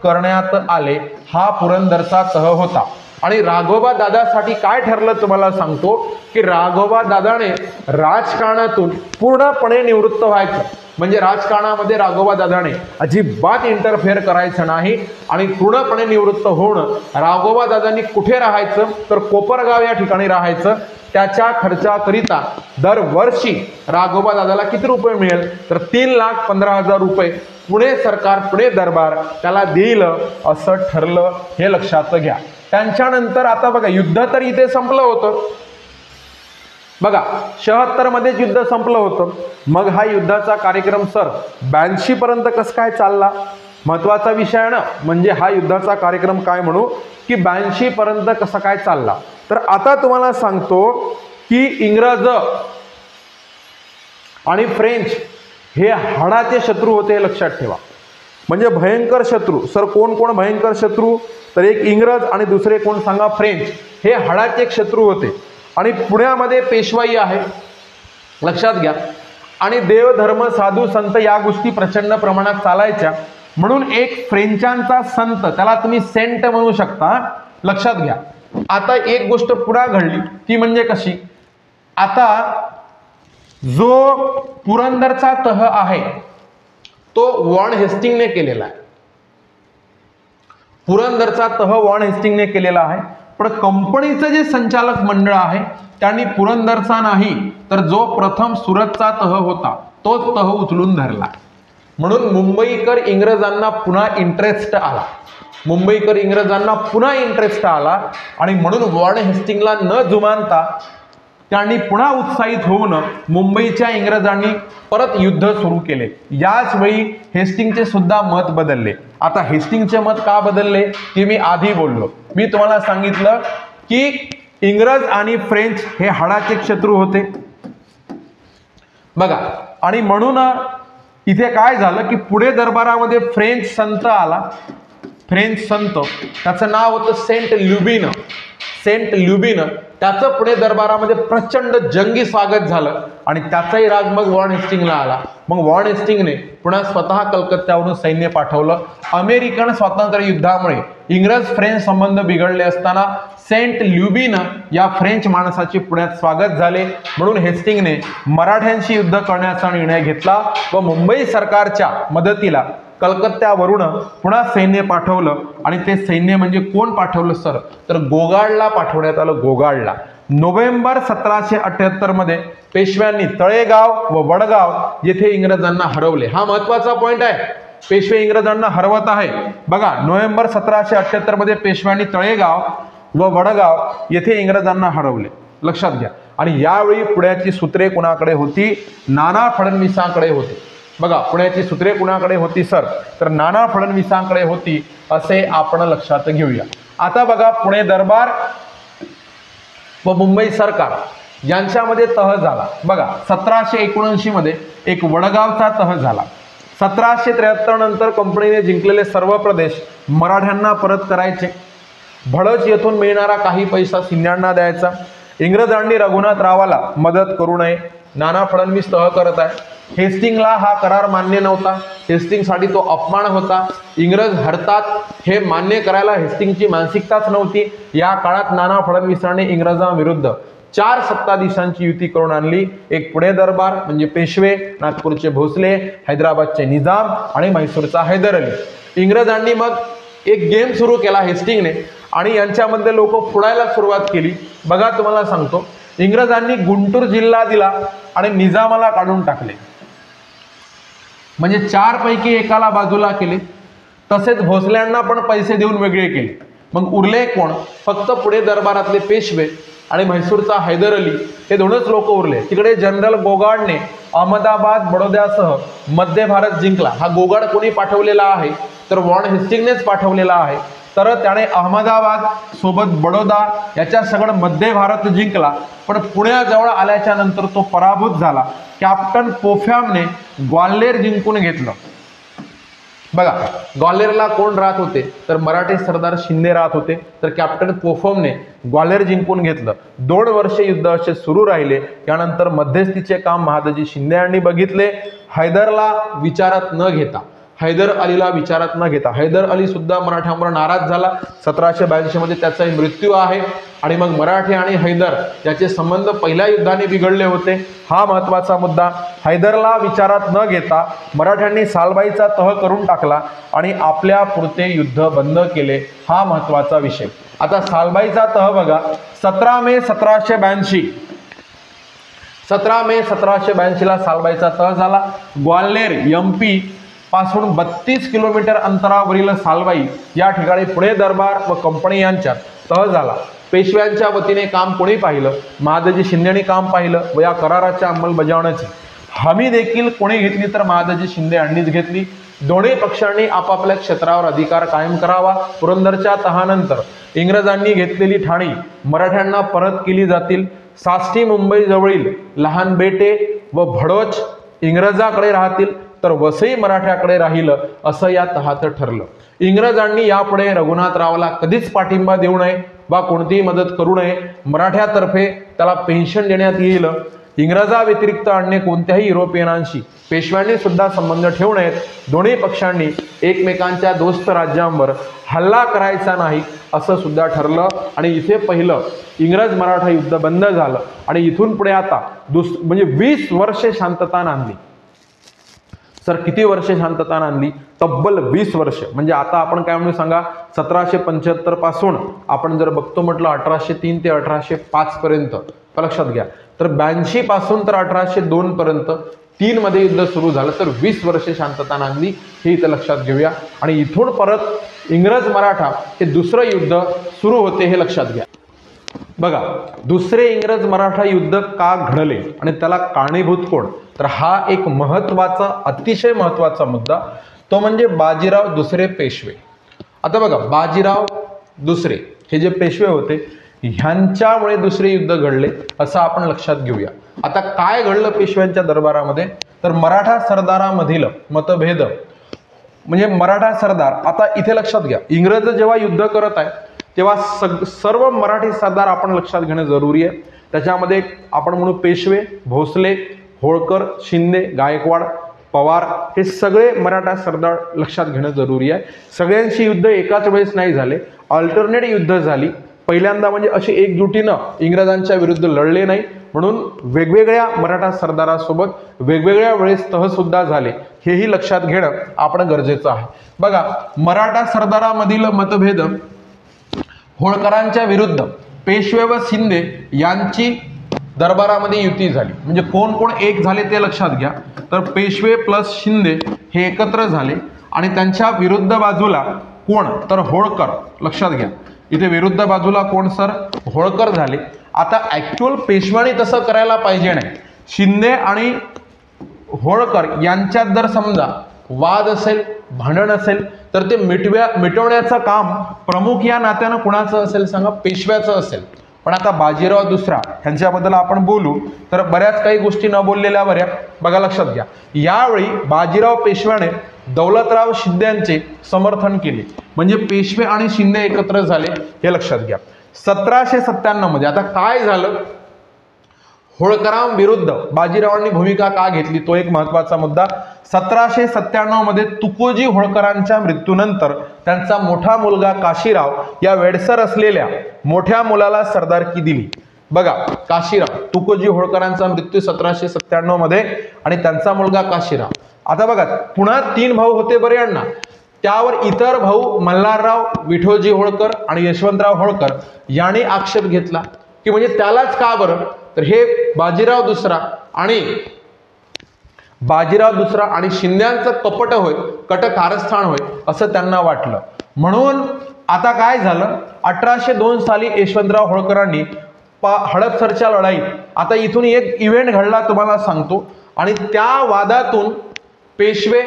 करण्यात आले. हा पुरंदरचा तह होता. आणि राघोबा दादासाठी काय ठरलं तुम्हाला सांगतो की राघोबा दादाने राजकारणातून पूर्णपणे निवृत्त व्हायचं. म्हणजे राजकारणामध्ये राघोबा दादाने अजिबात इंटरफेअर करायचं नाही आणि पूर्णपणे निवृत्त होणं. राघोबा दादांनी कुठे राहायचं? तर कोपरगाव या ठिकाणी राहायचं. त्याच्या खर्चाकरिता दरवर्षी राघोबा दादाला किती रुपये मिळेल? तर 3,15,000 रुपये पुणे सरकार, पुणे दरबार त्याला देईल असं ठरलं. हे लक्षात घ्या. त्यांच्यानंतर आता बघा, युद्ध तर इथे संपलं होतं. बघा, 76 मध्येच युद्ध संपलं होतं. मग हा युद्धाचा कार्यक्रम सर 82 पर्यंत कसं काय चालला? महत्वाचा विषय आहे ना. म्हणजे हा युद्धाचा कार्यक्रम काय म्हणू की 82 पर्यंत कसा काय चालला? तर आता तुम्हाला सांगतो की इंग्रज आणि फ्रेंच हे हाडाचे शत्रू होते, लक्षात ठेवा. म्हणजे भयंकर शत्रू. सर, कोण कोण भयंकर शत्रू? तर एक इंग्रज आणि दुसरे कोण सांगा? फ्रेंच. हे हाडाचे एक शत्रू होते. आणि पुण्यामध्ये पेशवाई आहे, लक्षात घ्या. आणि देवधर्म, साधू संत या गोष्टी प्रचंड प्रमाणात चालायच्या. म्हणून एक फ्रेंचांचा संत, त्याला तुम्ही सेंट म्हणू शकता, लक्षात घ्या. आता एक गोष्ट पुन्हा घडली ती म्हणजे कशी, आता जो पुरंदरचा तह आहे तो वॉन हेस्टिंगने केलेला आहे. पुरंदरचा तह वॉन हेस्टिंगने केलेला आहे, पण कंपनीचं जे संचालक मंडळ आहे त्यांनी पुरंदरचा नाही तर जो प्रथम सुरतचा तह होता तोच तह उचलून धरला. म्हणून मुंबईकर इंग्रजांना पुन्हा इंटरेस्ट आला. मुंबईकर इंग्रजांना पुन्हा इंटरेस्ट आला आणि म्हणून वॉन हेस्टिंगला न जुमानता त्यांनी पुन्हा उत्साहित होऊन मुंबईच्या इंग्रजांनी परत युद्ध सुरू केले. याच वेळी हेस्टिंगचे सुद्धा मत बदलले. आता हेस्टिंगचे मत का बदलले ते मी आधी बोललो. मी तुम्हाला सांगितलं की इंग्रज आणि फ्रेंच हे हाडाचे शत्रू होते बघा, आणि म्हणून इथे काय झालं की पुढे दरबारामध्ये फ्रेंच संत आला. फ्रेंच संत, त्याचं नाव होतं सेंट ल्युबिन. सेंट ल्युबिन त्याचं पुणे दरबारामध्ये प्रचंड जंगी स्वागत झालं आणि त्याचाही राग मग वॉन हेस्टिंगला आला. मग वॉन हेस्टिंगने पुन्हा स्वतः कलकत्त्यावरून सैन्य पाठवलं. अमेरिकन स्वातंत्र्य युद्धामुळे इंग्रज फ्रेंच संबंध बिघडले असताना सेंट ल्युबिन या फ्रेंच माणसाचे पुण्यात स्वागत झाले. म्हणून हेस्टिंगने मराठ्यांशी युद्ध करण्याचा निर्णय घेतला व मुंबई सरकारच्या मदतीला कलकत्त्यावरून पुन्हा सैन्य पाठवलं. आणि ते सैन्य म्हणजे कोण पाठवलं सर, तर गोगाडला पाठवण्यात आलं. गोगाडला नोव्हेंबर 1778 मध्ये पेशव्यांनी तळेगाव व वडगाव येथे इंग्रजांना हरवले. हा महत्वाचा पॉइंट आहे. पेशवे इंग्रजांना हरवत आहे बघा. नोव्हेंबर 1778 मध्ये पेशव्यांनी तळेगाव व वडगाव येथे इंग्रजांना हरवले. लक्षात घ्या. आणि यावेळी पुण्याची सूत्रे कुणाकडे होती, नाना फडणवीसांकडे होती. बघा पुण्याची सूत्रे कुणाकडे होती सर, तर नाना फडणवीसांकडे होती असे आपण लक्षात घेऊया. आता बघा पुणे दरबार व मुंबई सरकार यांच्यामध्ये तह झाला बघा. 1779 मध्ये एक वडगावचा तह झाला. 1773 नंतर कंपनीने जिंकलेले सर्व प्रदेश मराठ्यांना परत करायचे. भडज येथून मिळणारा काही पैसा सिंध्यांना द्यायचा. इंग्रजांनी रघुनाथरावाला मदत करू नये. नाना फडणवीस तह करत आहे. हेस्टिंगला हा करार मान्य नव्हता. हेस्टिंगसाठी तो अपमान होता. इंग्रज हरतात हे मान्य करायला हेस्टिंगची मानसिकताच नव्हती. या काळात नाना फडणवीसांनी इंग्रजांविरुद्ध 4 सत्ताधीशांची युती करून आणली. एक पुणे दरबार म्हणजे पेशवे, नागपूरचे भोसले, हैदराबादचे निजाम आणि म्हैसूरचा हैदर अली. इंग्रजांनी मग एक गेम सुरू केला हेस्टिंगने आणि यांच्यामध्ये लोक फुडायला सुरुवात केली. बघा तुम्हाला सांगतो, इंग्रजांनी गुंटूर जिल्हा दिला आणि निजामाला काढून टाकले. म्हणजे 4 पैकी एकाला बाजूला केले. तसेच भोसल्यांना पण पैसे देऊन वेगळे केले. मग उरले कोण, फक्त पुणे दरबारातले पेशवे आणि म्हैसूरचा हैदर अली हे दोनच लोक उरले. तिकडे जनरल गोगाडने अहमदाबाद बडोद्यासह मध्य भारत जिंकला. हा गोगाड कोणी पाठवलेला आहे, तर वॉन हेस्टिंगनेच पाठवलेला आहे. तर त्याने अहमदाबाद सोबत बडोदा याच्या सगळं मध्य भारत जिंकला. पण पुण्याजवळ आल्याच्या नंतर तो पराभूत झाला. कॅप्टन पोफॅमने ग्वाल्हेर जिंकून घेतलं. बघा ग्वाल्हेरला कोण राहत होते, तर मराठी सरदार शिंदे राहत होते. तर कॅप्टन पोफॅमने ग्वाल्हेर जिंकून घेतलं. 2 वर्षे युद्ध असे सुरू राहिले. त्यानंतर मध्यस्थीचे काम महादजी शिंदे यांनी बघितले. हैदरला विचारात न घेता, हैदर अलीला विचारात न घेता, हैदर अली सुद्धा मराठ्यांवर नाराज झाला. 1782 मध्ये त्याचाही मृत्यू आहे. आणि मग मराठी आणि हैदर याचे संबंध पहिल्या युद्धाने बिघडले होते. हा महत्वाचा मुद्दा. हैदरला विचारात न घेता मराठ्यांनी सालबाईचा तह करून टाकला आणि आपल्या पुरते युद्ध बंद केले. हा महत्वाचा विषय. आता सालबाईचा तह बघा. 17 मे 1782 17 मे 1782 ला सालबाईचा तह झाला. ग्वाल्हेर MP पासून 32 किलोमीटर अंतरावरील सालबाई या ठिकाणी पुणे दरबार व कंपनी यांच्यात तह झाला. पेशव्यांच्या वतीने काम कोणी पाहिलं, महादजी शिंदेने काम पाहिलं व या कराराच्या अंमलबजावणीची हमी देखील कोणी घेतली, तर महादजी शिंदे यांनीच घेतली. दोन्ही पक्षांनी आपापल्या क्षेत्रावर अधिकार कायम करावा. पुरंदरच्या तहानंतर इंग्रजांनी घेतलेली ठाणी मराठ्यांना परत केली जातील. साष्टी मुंबई जवळील लहान बेटे व भडोच इंग्रजाकडे राहतील, तर वसई मराठ्याकडे राहील असं या तहात ठरलं. इंग्रजांनी यापुढे रघुनाथरावाला कधीच पाठिंबा देऊ नये वा कोणतीही मदत करू नये. मराठ्यातर्फे त्याला पेन्शन देण्यात येईल. इंग्रजाव्यतिरिक्त अन्य कोणत्याही युरोपियनांशी पेशव्यांनी सुद्धा संबंध ठेवू नयेत. दोन्ही पक्षांनी एकमेकांच्या दोस्त राज्यांवर हल्ला करायचा नाही असं सुद्धा ठरलं आणि इथे पहिलं इंग्रज मराठा युद्ध बंद झालं आणि इथून पुढे आता म्हणजे 20 वर्षे शांतता नांदली. सर किती वर्षे शांतता नांदली? तब्बल 20 वर्ष. म्हणजे आता आपण काय म्हणू सांगा, 1775 पासून आपण जर बघतो म्हटलं 1803 ते 1805 पर्यंत लक्षात घ्या, तर 82 पासून तर 1802 पर्यंत 3 मध्ये युद्ध सुरू झालं, तर 20 वर्षे शांतता नांदली हे इथं लक्षात घेऊया. आणि इथून परत इंग्रज मराठा हे दुसरं युद्ध सुरू होते हे लक्षात घ्या. बघा, दुसरे इंग्रज मराठा युद्ध का घडले आणि त्याला कारणीभूत कोण, तर हा एक महत्त्वाचा, अतिशय महत्त्वाचा मुद्दा, तो म्हणजे बाजीराव दुसरे पेशवे. आता बघा, बाजीराव दुसरे हे जे पेशवे होते ह्यांच्यामुळे दुसरे युद्ध घडले असं आपण लक्षात घेऊया. आता काय घडलं पेशव्यांच्या दरबारामध्ये, तर मराठा सरदारामधील मतभेद, म्हणजे मराठा सरदार, आता इथे लक्षात घ्या, इंग्रज जेव्हा युद्ध करत आहे तेव्हा सर्व मराठी सरदार आपण लक्षात घेणं जरुरी आहे. त्याच्यामध्ये आपण म्हणू पेशवे, भोसले, होळकर, शिंदे, गायकवाड, पवार हे सगळे मराठा सरदार लक्षात घेणं जरुरी आहे. सगळ्यांशी युद्ध एकाच वेळेस नाही झाले, अल्टरनेट युद्ध झाली. पहिल्यांदा म्हणजे अशी एकजुटीनं इंग्रजांच्या विरुद्ध लढले नाही, म्हणून वेगवेगळ्या मराठा सरदारासोबत वेगवेगळ्या वेळेस तहसुद्धा झाले, हेही लक्षात घेणं आपण गरजेचं आहे. बघा, मराठा सरदारामधील मतभेद, होळकरांच्या विरुद्ध पेशवे व शिंदे यांची दरबारामध्ये युती झाली. म्हणजे कोण कोण एक झाले ते लक्षात घ्या, तर पेशवे प्लस शिंदे हे एकत्र झाले आणि त्यांच्या विरुद्ध बाजूला कोण, तर होळकर. लक्षात घ्या, इथे विरुद्ध बाजूला कोण, सर होळकर झाले. आता ऍक्च्युअल पेशव्यांनी तसं करायला पाहिजे नाही. शिंदे आणि होळकर यांच्यात जर समजा वाद असेल, भांडण असेल, तर ते मिटवण्याचं काम प्रमुख या नात्यानं कुणाचं असेल सांगा, पेशव्याचं असेल. पण आता बाजीराव दुसरा ह्यांच्याबद्दल आपण बोलू तर बऱ्याच काही गोष्टी न बोललेल्या बऱ्या. बघा, लक्षात घ्या, यावेळी बाजीराव पेशव्याने दौलतराव शिंदेचे समर्थन केले, म्हणजे पेशवे आणि शिंदे एकत्र झाले हे लक्षात घ्या. 1797 मध्ये आता काय झालं, होळकरांविरुद्ध बाजीरावांनी भूमिका का घेतली तो एक महत्त्वाचा मुद्दा. 1797 मध्ये तुकोजी होळकरांच्या मृत्यूनंतर त्यांचा मोठा मुलगा काशीराव या वेडसर असलेल्या मोठ्या मुलाला सरदारकी दिली. बघा, काशीराव, तुकोजी होळकरांचा मृत्यू 1797 मध्ये आणि त्यांचा मुलगा काशीराव. आता बघा, पुन्हा 3 भाऊ होते बरे अण्णा, त्यावर इतर भाऊ मल्हारराव, विठोजी होळकर आणि यशवंतराव होळकर यांनी आक्षेप घेतला की म्हणजे त्यालाच का बरं, तर हे बाजीराव दुसरा आणि शिंद्यांचं कपट होय, कट कारस्थान होय असं त्यांना वाटलं. म्हणून आता काय झालं, 1802 साली यशवंतराव होळकरांनी हडपसरच्या लढाईत, आता इथून एक इव्हेंट घडला तुम्हाला सांगतो, आणि त्या वादातून पेशवे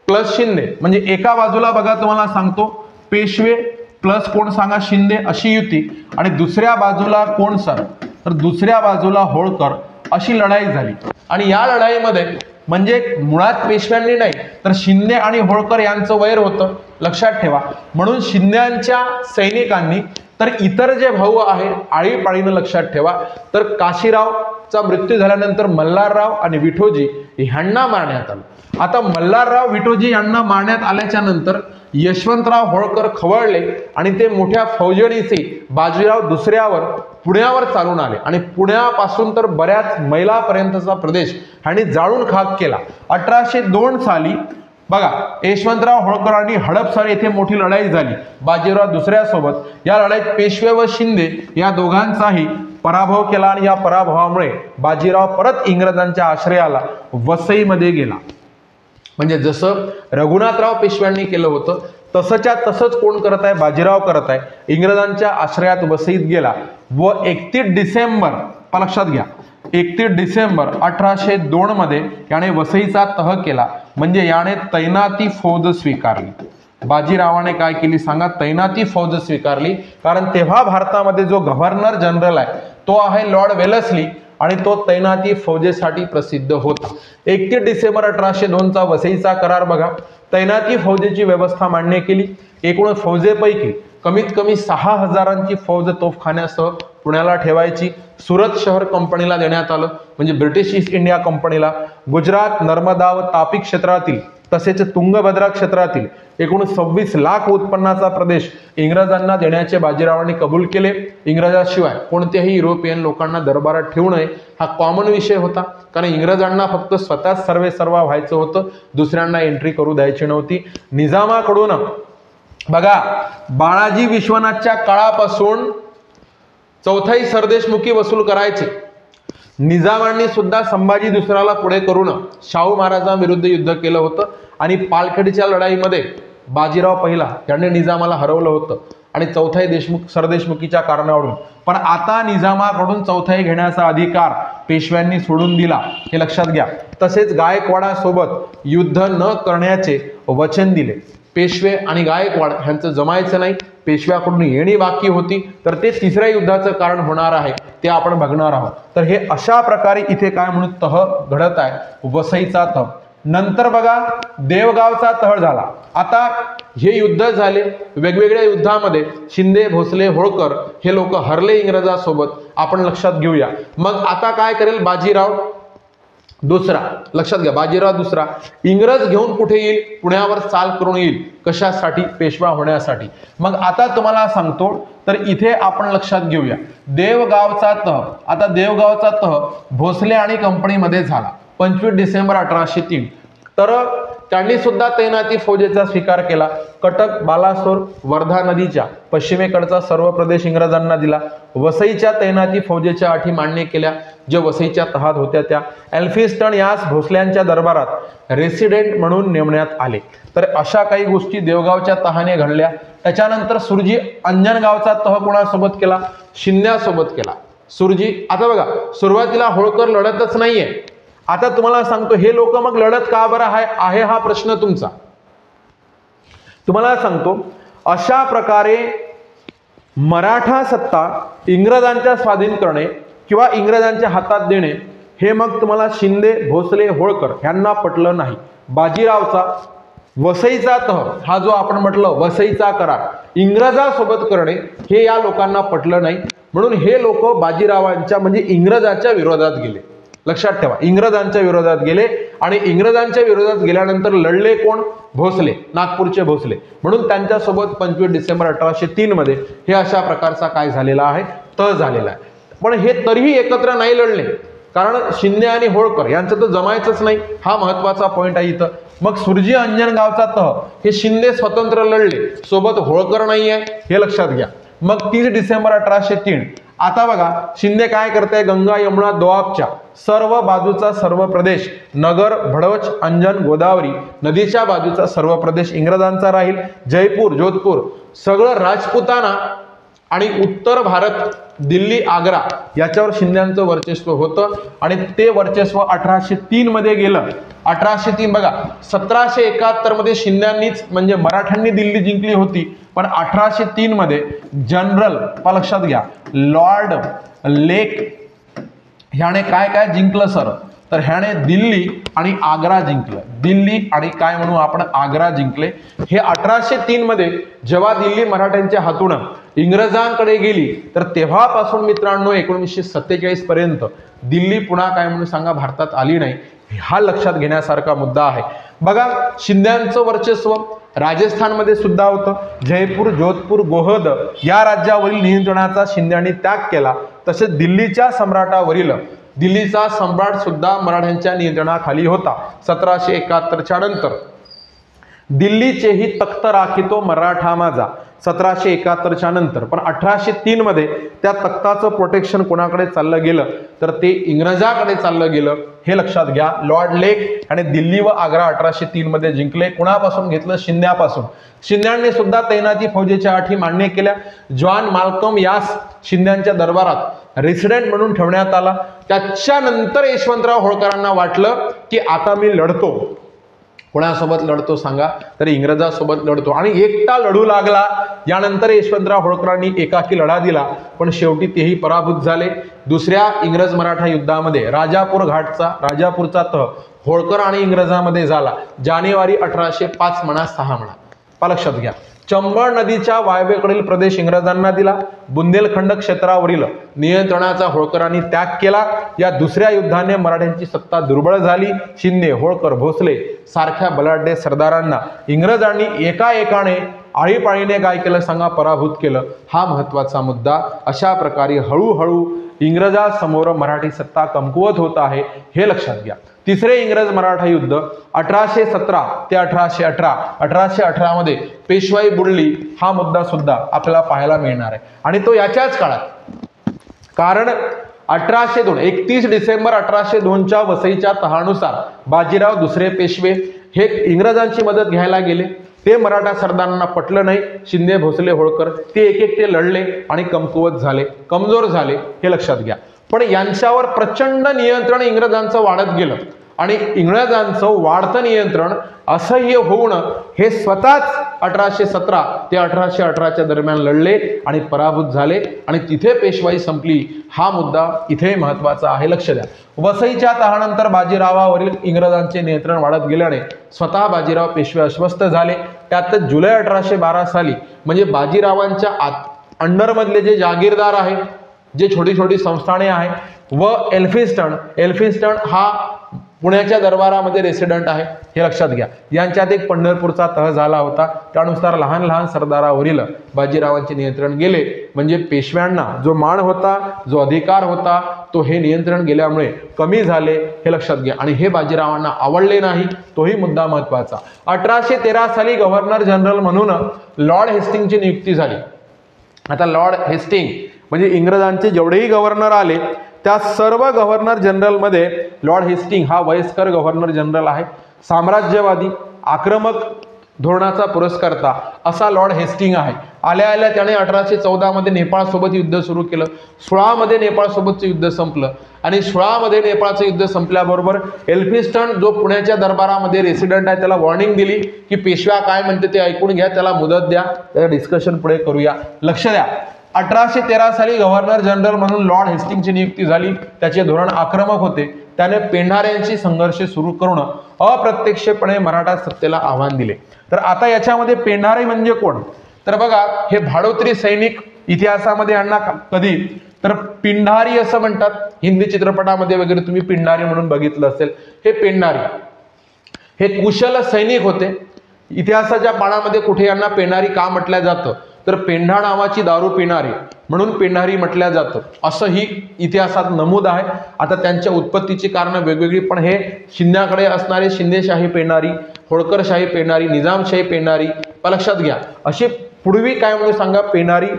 प्लस शिंदे, म्हणजे एका बाजूला बघा तुम्हाला सांगतो पेशवे प्लस कोण सांगा, शिंदे अशी युती, आणि दुसऱ्या बाजूला कोण सर, तर दुसऱ्या बाजूला होळकर, अशी लढाई झाली. आणि या लढाईमध्ये म्हणजे मुळात पेशव्यांनी नाही तर शिंदे आणि होळकर यांचं वैर होतं, लक्षात ठेवा. म्हणून शिंद्यांच्या सैनिकांनी तर इतर जे भाऊ आहेत आळीपाळीनं लक्षात ठेवा, तर काशीरावचा मृत्यू झाल्यानंतर मल्हारराव आणि विठोजी ह्यांना मारण्यात आलं. आता मल्हारराव, विठोजी यांना मारण्यात आल्याच्या नंतर यशवंतराव होळकर खवळले आणि ते मोठ्या फौजणीचे बाजीराव दुसऱ्यावर पुण्यावर चालून आले आणि पुण्यापासून तर बऱ्याच मैलापर्यंतचा प्रदेश ह्यांनी जाळून खाक केला. 1802 साली बघा, यशवंतराव होळकरांनी हडपसर येथे मोठी लढाई झाली बाजीराव दुसऱ्यासोबत. या लढाईत पेशवे व शिंदे या दोघांचाही पराभव केला आणि या पराभवामुळे बाजीराव परत इंग्रजांच्या आश्रयाला वसईमध्ये गेला. म्हणजे जसं रघुनाथराव पेशव्यांनी केलं होतं तसंच्या तसंच कोण करत आहे, बाजीराव करत आहे. इंग्रजांच्या आश्रयात वसईत गेला व 31 डिसेंबर, लक्षात घ्या, 31 डिसेंबर 1802 मध्ये याने वसईचा तह केला. म्हणजे याने तैनाती फौज स्वीकारली. बाजीरावाने काय केली सांगा, तैनाती फौज स्वीकारली. कारण तेव्हा भारतामध्ये जो गव्हर्नर जनरल आहे तो आहे लॉर्ड वेलस्ली आणि तो तैनाती फौजेसाठी प्रसिद्ध होता. 31 डिसेंबर 1802 चा वसईचा करार बघा, तैनाती फौजेची व्यवस्था मान्य केली. एकूण फौजेपैकी कमीत कमी 6000ची फौज तोफखान्यासह पुण्याला ठेवायची. सुरत शहर कंपनीला देण्यात आलं, म्हणजे ब्रिटिश ईस्ट इंडिया कंपनीला. गुजरात, नर्मदा व तापी क्षेत्रातील तसेच तुंगभद्रा क्षेत्रातील एकूण 26 लाख उत्पन्नाचा प्रदेश इंग्रजांना देण्याचे बाजीरावांनी कबूल केले. इंग्रजाशिवाय कोणत्याही युरोपियन लोकांना दरबारात ठेवू नये हा कॉमन विषय होता, कारण इंग्रजांना फक्त स्वतःच सर्वेसर्वा व्हायचं होतं, दुसऱ्यांना एंट्री करू द्यायची नव्हती. निजामाकडून बघा बाळाजी विश्वनाथच्या काळापासून चौथाई सरदेशमुखी वसूल करायचे. निजामांनी सुद्धा संभाजी दुसऱ्याला पुढे करून शाहू महाराजांविरुद्ध युद्ध केलं होतं आणि पालखेडच्या लढाईमध्ये बाजीराव पहिला यांनी निजामाला हरवलं होतं आणि चौथाई सरदेशमुखीच्या कारणावरून. पण आता निजामाकडून चौथाई घेण्याचा अधिकार पेशव्यांनी सोडून दिला, हे लक्षात घ्या. तसेच गायकवाडासोबत युद्ध न करण्याचे वचन दिले. पेशवे आणि गायकवाड यांचं जमायचं नाही, पेशव्याकडून येणी बाकी होती, तर ते तिसऱ्या युद्धाचं कारण होणार आहे, ते आपण बघणार आहोत. तर हे अशा प्रकारे इथे काय म्हणून तह घडत आहे, वसईचा तह. नंतर बघा देवगावचा तह झाला. आता हे युद्ध झाले, वेगवेगळ्या युद्धामध्ये शिंदे, भोसले, होळकर हे लोक हरले इंग्रजासोबत, आपण लक्षात घेऊया. मग आता काय करेल बाजीराव दुसरा, लक्षात घ्या बाजीराव दुसरा इंग्रज घेऊन कुठे येईल, पुण्यावर चाल करून येईल. कशासाठी, पेशवा होण्यासाठी. मग आता तुम्हाला सांगतो, तर इथे आपण लक्षात घेऊया देवगावचा तह. आता देवगावचा तह भोसले आणि कंपनीमध्ये झाला 25 डिसेंबर 1803. तर त्यांनी सुद्धा तैनाती फौजेचा स्वीकार केला. कटक, बालासोर, वर्धा नदीच्या पश्चिमेकडचा सर्व प्रदेश इंग्रजांना दिला. वसईच्या तैनाती फौजेच्या अटी मान्य केल्या, जे वसईच्या तहात होत्या त्या. एल्फिन्स्टन यास भोसल्यांच्या दरबारात रेसिडेंट म्हणून नेमण्यात आले. तर अशा काही गोष्टी देवगावच्या तहाने घडल्या. त्याच्यानंतर सुरजी अंजनगावचा तह कोणासोबत केला, शिंद्यासोबत केला. सुरजी, आता बघा सुरुवातीला होळकर लढतच नाहीये. आता तुम्हाला सांगतो हे लोक मग लढत का बरं आहे हा प्रश्न तुमचा. तुम्हाला सांगतो अशा प्रकारे मराठा सत्ता इंग्रजांच्या स्वाधीन करणे किंवा इंग्रजांच्या हातात देणे हे मग तुम्हाला शिंदे, भोसले, होळकर यांना पटलं नाही. बाजीरावचा वसईचा तह हा जो आपण म्हटलं वसईचा करार इंग्रजासोबत करणे हे या लोकांना पटलं नाही, म्हणून हे लोक बाजीरावांच्या म्हणजे इंग्रजांच्या विरोधात गेले. लक्षात ठेवा, इंग्रजांच्या विरोधात गेले आणि इंग्रजांच्या विरोधात गेल्यानंतर लढले कोण, भोसले, नागपूरचे भोसले. म्हणून त्यांच्यासोबत 25 डिसेंबर 1803 मध्ये हे अशा प्रकारचा काय झालेला आहे, तह झालेला आहे. पण हे तरीही एकत्र नाही लढले, कारण शिंदे आणि होळकर यांचं तर जमायचंच नाही, हा महत्वाचा पॉइंट आहे इथं. मग सुरजी अंजनगावचा तह हे शिंदे स्वतंत्र लढले, सोबत होळकर नाहीये, हे लक्षात घ्या. मग 30 डिसेंबर 1803 आता बघा शिंदे काय करते, गंगा, यमुना, दोआबच्या सर्व बाजूचा सर्व प्रदेश, नगर, भडवच, अंजन, गोदावरी नदीच्या बाजूचा सर्व प्रदेश इंग्रजांचा राहील. जयपूर, जोधपूर सगळं राजपुताना आणि उत्तर भारत, दिल्ली, आग्रा याच्यावर शिंद्यांचं वर्चस्व होतं आणि ते वर्चस्व 1803 मध्ये गेलं. 1803 बघा 1771 मध्ये शिंद्यांनीच म्हणजे मराठ्यांनी दिल्ली जिंकली होती, पण 1803 मध्ये जनरल लक्षात घ्या लॉर्ड लेक ह्याने काय काय जिंकलं सर, तर ह्याने दिल्ली आणि आग्रा जिंकलं. दिल्ली आणि काय म्हणू आपण आग्रा जिंकले. हे 1803 मध्ये जेव्हा दिल्ली मराठ्यांच्या हातून इंग्रजांकडे गेली, तर तेव्हापासून मित्रांनो 1947 पर्यंत दिल्ली पुन्हा काय म्हणून सांगा भारतात आली नाही. हा लक्षात घेण्यासारखा मुद्दा आहे. बघा शिंद्यांचं वर्चस्व राजस्थानमध्ये सुद्धा होतं. जयपूर, जोधपूर, गोहद या राज्यावरील नियंत्रणाचा शिंद्यांनी त्याग केला. तसेच दिल्लीच्या सम्राटावरील दिल्लीचा सम्राट सुद्धा मराठ्यांच्या नियंत्रणाखाली होता. 1771च्या नंतर दिल्लीचेही तख्त राखितो मराठा माझा 1771च्या नंतर. पण 1803 मध्ये त्या तख्ताचं प्रोटेक्शन कोणाकडे चाललं गेलं, तर ते इंग्रजाकडे चाललं गेलं, हे लक्षात घ्या. लॉर्ड लेक आणि दिल्ली व आग्रा 1803 मध्ये जिंकले. कुणापासून घेतलं, शिंद्यापासून. शिंद्यांनी सुद्धा तैनाती फौजेच्या अटी मान्य केल्या. जॉन माल्कम यास शिंद्यांच्या दरबारात रेसिडेंट म्हणून ठेवण्यात आला. त्याच्यानंतर यशवंतराव होळकरांना वाटलं की आता मी लढतो. कोणासोबत लढतो सांगा, तर इंग्रजासोबत लढतो आणि एकटा लढू लागला. यानंतर यशवंतराव होळकरांनी एकाकी लढा दिला, पण शेवटी तेही पराभूत झाले. दुसऱ्या इंग्रज मराठा युद्धामध्ये राजापूरचा तह होळकर आणि इंग्रजांमध्ये झाला. जानेवारी 1805 म्हणा 6 म्हणा, लक्षात घ्या. चंबळ नदीच्या वायव्येकडील प्रदेश इंग्रजांना दिला. बुंदेलखंड क्षेत्रावरील नियंत्रणाचा होळकरांनी त्याग केला. या दुसऱ्या युद्धाने मराठ्यांची सत्ता दुर्बळ झाली. शिंदे, होळकर, भोसले सारख्या बलाढ्य सरदारांना इंग्रजांनी एकाएकाने आळीपाळीने काय केलं सांगा, पराभूत केलं. हा महत्वाचा मुद्दा. अशा प्रकारे हळूहळू इंग्रजांसमोर मराठी सत्ता कमकुवत होत आहे, हे लक्षात घ्या. तिसरे इंग्रज मराठा युद्ध 1817 ते 1818. 1818 मध्ये पेशवाई बुडली, हा मुद्दा सुद्धा आपल्याला पाहायला मिळणार आहे. आणि तो याच्याच काळात, कारण 1802 31 डिसेंबर 1802च्या वसईच्या तहानुसार बाजीराव दुसरे पेशवे हे इंग्रजांची मदत घ्यायला गेले. ते मराठा सरदारांना पटलं नाही. शिंदे, भोसले, होळकर ते एक लढले आणि कमकुवत झाले, कमजोर झाले, हे लक्षात घ्या. पण यांच्यावर प्रचंड नियंत्रण इंग्रजांचं वाढत गेलं आणि इंग्रजांचं वाढतं नियंत्रण असह्य होऊन हे स्वतःच 1817 ते 1818च्या दरम्यान लढले आणि पराभूत झाले आणि तिथे पेशवाई संपली. हा मुद्दा इथे महत्वाचा आहे, लक्ष द्या. वसईच्या तहानंतर बाजीरावावरील इंग्रजांचे नियंत्रण वाढत गेल्याने स्वतः बाजीराव पेशवे अस्वस्थ झाले. त्यातच जुलै 1812 साली म्हणजे बाजीरावांच्या अंडरमधले जे जागीरदार आहे, जे छोटी छोटी संस्थाने आहेत व एल्फिन्स्टन हा पुण्याच्या दरबारामध्ये रेसिडेंट आहे, हे लक्षात घ्या. यांच्यात एक पंढरपूरचा तह झाला होता. त्यानुसार लहान लहान सरदारावरील बाजीरावांचे नियंत्रण गेले. म्हणजे पेशव्यांना जो मान होता, जो अधिकार होता, तो हे नियंत्रण गेल्यामुळे कमी झाले, हे लक्षात घ्या. आणि हे बाजीरावांना आवडले नाही, तोही मुद्दा महत्वाचा. 1813 साली गव्हर्नर जनरल म्हणून लॉर्ड हेस्टिंगची नियुक्ती झाली. आता लॉर्ड हेस्टिंग म्हणजे इंग्रजांचे जेवढेही गव्हर्नर आले त्या सर्व गव्हर्नर जनरलमध्ये लॉर्ड हेस्टिंग हा वयस्कर गव्हर्नर जनरल आहे. साम्राज्यवादी, आक्रमक धोरणाचा पुरस्कर्ता असा लॉर्ड हेस्टिंग आहे. आल्या आल्या त्याने 1814 मध्ये नेपाळसोबत युद्ध सुरू केलं. 16 मध्ये नेपाळसोबतचं युद्ध संपलं आणि 16 मध्ये नेपाळचं युद्ध संपल्याबरोबर एल्फिन्स्टन जो पुण्याच्या दरबारामध्ये रेसिडेंट आहे त्याला वॉर्निंग दिली की पेशवा काय म्हणते ते ऐकून घ्या, त्याला मुदत द्या, त्याचं डिस्कशन पुढे करूया. लक्ष द्या, 1813 साली गव्हर्नर जनरल म्हणून लॉर्ड हेस्टिंगची नियुक्ती झाली. त्याचे धोरण आक्रमक होते. त्याने पेंढाऱ्यांशी संघर्ष सुरू करून अप्रत्यक्षपणे मराठा सत्तेला आव्हान दिले. तर आता याच्यामध्ये पेंढारे म्हणजे कोण, तर बघा हे भाडोत्री सैनिक इतिहासामध्ये यांना कधी तर पिंढारी असं म्हणतात. हिंदी चित्रपटामध्ये वगैरे तुम्ही पिंढारी म्हणून बघितलं असेल. हे पेंढारी हे कुशल सैनिक होते. इतिहासाच्या पानामध्ये कुठे यांना पेंढारी का म्हटलं जातं तर पेंढा नावाची दारू पिणारी म्हणून पेंढारी म्हटलं जातं, असंही इतिहासात नमूद आहे. आता त्यांच्या उत्पत्तीची कारणं वेगवेगळी, पण हे शिंद्याकडे असणारे शिंदेशाही पेंढारी, होळकरशाही पेंढारी, निजामशाही पेंढारी लक्षात घ्या. अशी पूर्वी काय म्हणून सांगा, पेंढारी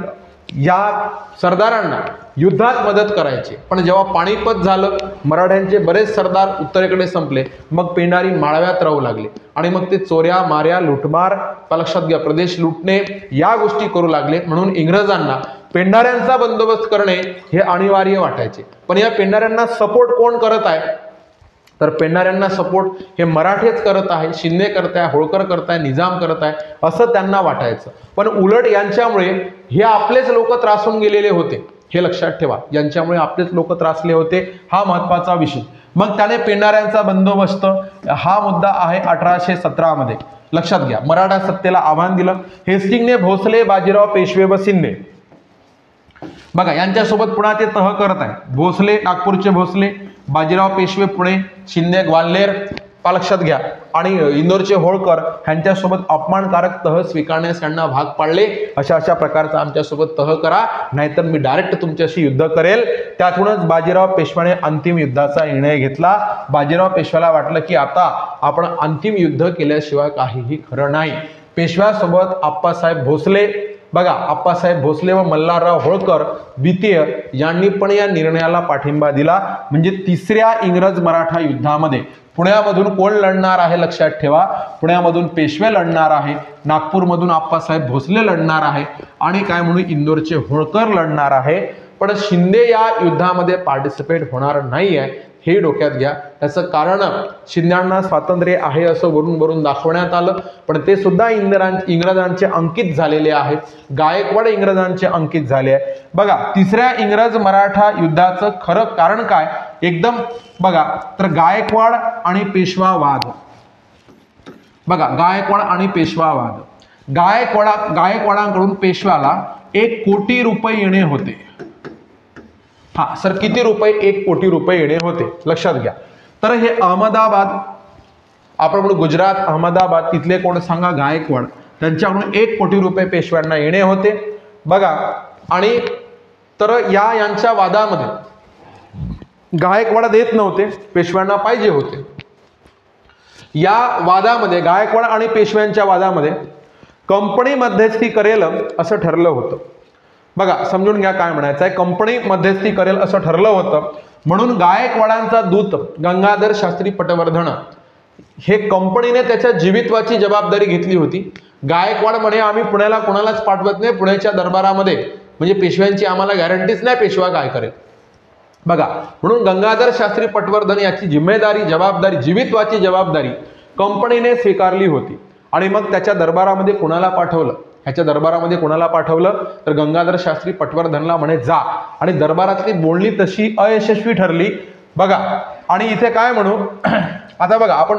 या सरदारांना युद्धात मदत करायचे. पण जेव्हा पाणीपत झालं, मराठ्यांचे बरेच सरदार उत्तरेकडे संपले, मग पेंढारी माळव्यात राहू लागले आणि मग ते चोऱ्या माऱ्या लुटमार लक्षात घ्या प्रदेश लुटणे या गोष्टी करू लागले. म्हणून इंग्रजांना पेंढाऱ्यांचा बंदोबस्त करणे हे अनिवार्य वाटायचे. पण या पेंढाऱ्यांना सपोर्ट कोण करत आहे तर पेंढाऱ्यांना सपोर्ट हे मराठेच करत आहे, शिंदे करताय, होळकर करताय, निजाम करत आहे असं त्यांना वाटायचं. पण उलट यांच्यामुळे हे आपलेच लोक त्रासून गेलेले होते, हे लक्षात ठेवा. यांच्यामुळे आपलेच लोक त्रासले होते, हा महत्वाचा विषय. मग त्याने पेंढाऱ्यांचा बंदोबस्त हा मुद्दा आहे 1817 मध्ये लक्षात घ्या. मराठा सत्तेला आव्हान दिलं. हेस्टिंगने भोसले, बाजीराव पेशवे व शिंदे बघा यांच्यासोबत पुन्हा ते तह करत आहे. भोसले नागपूरचे भोसले, बाजीराव पेशवे पुणे, शिंदे ग्वाल्हेर लक्षात घ्या आणि इंदोरचे होळकर यांच्यासोबत अपमानकारक तह स्वीकारण्यास यांना भाग पाडले. अशा प्रकारचा आमच्यासोबत तह करा, नाहीतर मी डायरेक्ट तुमच्याशी युद्ध करेल. त्यातूनच बाजीराव पेशव्याने अंतिम युद्धाचा निर्णय घेतला. बाजीराव पेशव्याला वाटलं की आता आपण अंतिम युद्ध केल्याशिवाय काहीही खरं नाही. पेशव्यासोबत आप्पासाहेब भोसले बघा, आप्पासाहेब भोसले व मल्हारराव होळकर द्वितीय यांनी पण या निर्णयाला पाठिंबा दिला. म्हणजे तिसऱ्या इंग्रज मराठा युद्धामध्ये पुण्यामधून कोण लढणार आहे लक्षात ठेवा. पुण्यामधून पेशवे लढणार आहे, नागपूरमधून आप्पासाहेब भोसले लढणार आहे आणि काय म्हणून इंदोरचे होळकर लढणार आहे. पण शिंदे या युद्धामध्ये पार्टिसिपेट होणार नाही आहे, हे डोक्यात घ्या. त्याचं कारण शिंद्यांना स्वातंत्र्य आहे असं वरून दाखवण्यात आलं, पण ते सुद्धा इंग्रजांचे अंकित झालेले आहेत. गायकवाड इंग्रजांचे अंकित झाले आहे. बघा तिसऱ्या इंग्रज मराठा युद्धाचं खरं कारण काय एकदम बघा तर गायकवाड आणि पेशवा वाद. बघा गायकवाड आणि पेशवा वाद गायकवाडांकडून पेशव्याला 1 कोटी रुपये येणे होते. हा सर, किती रुपये? 1 कोटी रुपये येणे होते, लक्षात घ्या. तर हे अहमदाबाद, आपण म्हणू गुजरात, अहमदाबाद, तिथले कोण सांगा? गायकवाड. त्यांच्याकडून 1 कोटी रुपये पेशव्यांना येणे होते बघा. आणि तर यांच्या वादामध्ये गायकवाड देत नव्हते, पेशव्यांना पाहिजे होते. या वादामध्ये, गायकवाड आणि पेशव्यांच्या वादामध्ये कंपनी मध्यस्थी करेल असं ठरलं होतं बघा. समजून घ्या काय म्हणायचं आहे. कंपनी मध्यस्थी करेल असं ठरलं होतं, म्हणून गायकवाडांचा दूत गंगाधर शास्त्री पटवर्धन हे कंपनीने त्याच्या जीवितवाची जबाबदारी घेतली होती. गायकवाड म्हणे आम्ही पुण्याला कोणालाच पाठवत नाही, पुण्याच्या दरबारामध्ये म्हणजे पेशव्यांची आम्हाला गॅरंटीच नाही, पेशवा काय करेल बघा. म्हणून गंगाधर शास्त्री पटवर्धन याची जिम्मेदारी, जबाबदारी, जीवितवाची जबाबदारी कंपनीने स्वीकारली होती. आणि मग त्याच्या दरबारामध्ये कोणाला पाठवलं? ह्याच्या दरबारामध्ये कोणाला पाठवलं तर गंगाधर शास्त्री पटवर्धनला म्हणे जा. आणि दरबारातली बोलणी तशी अयशस्वी ठरली बघा. आणि इथे काय म्हणू आता बघा, आपण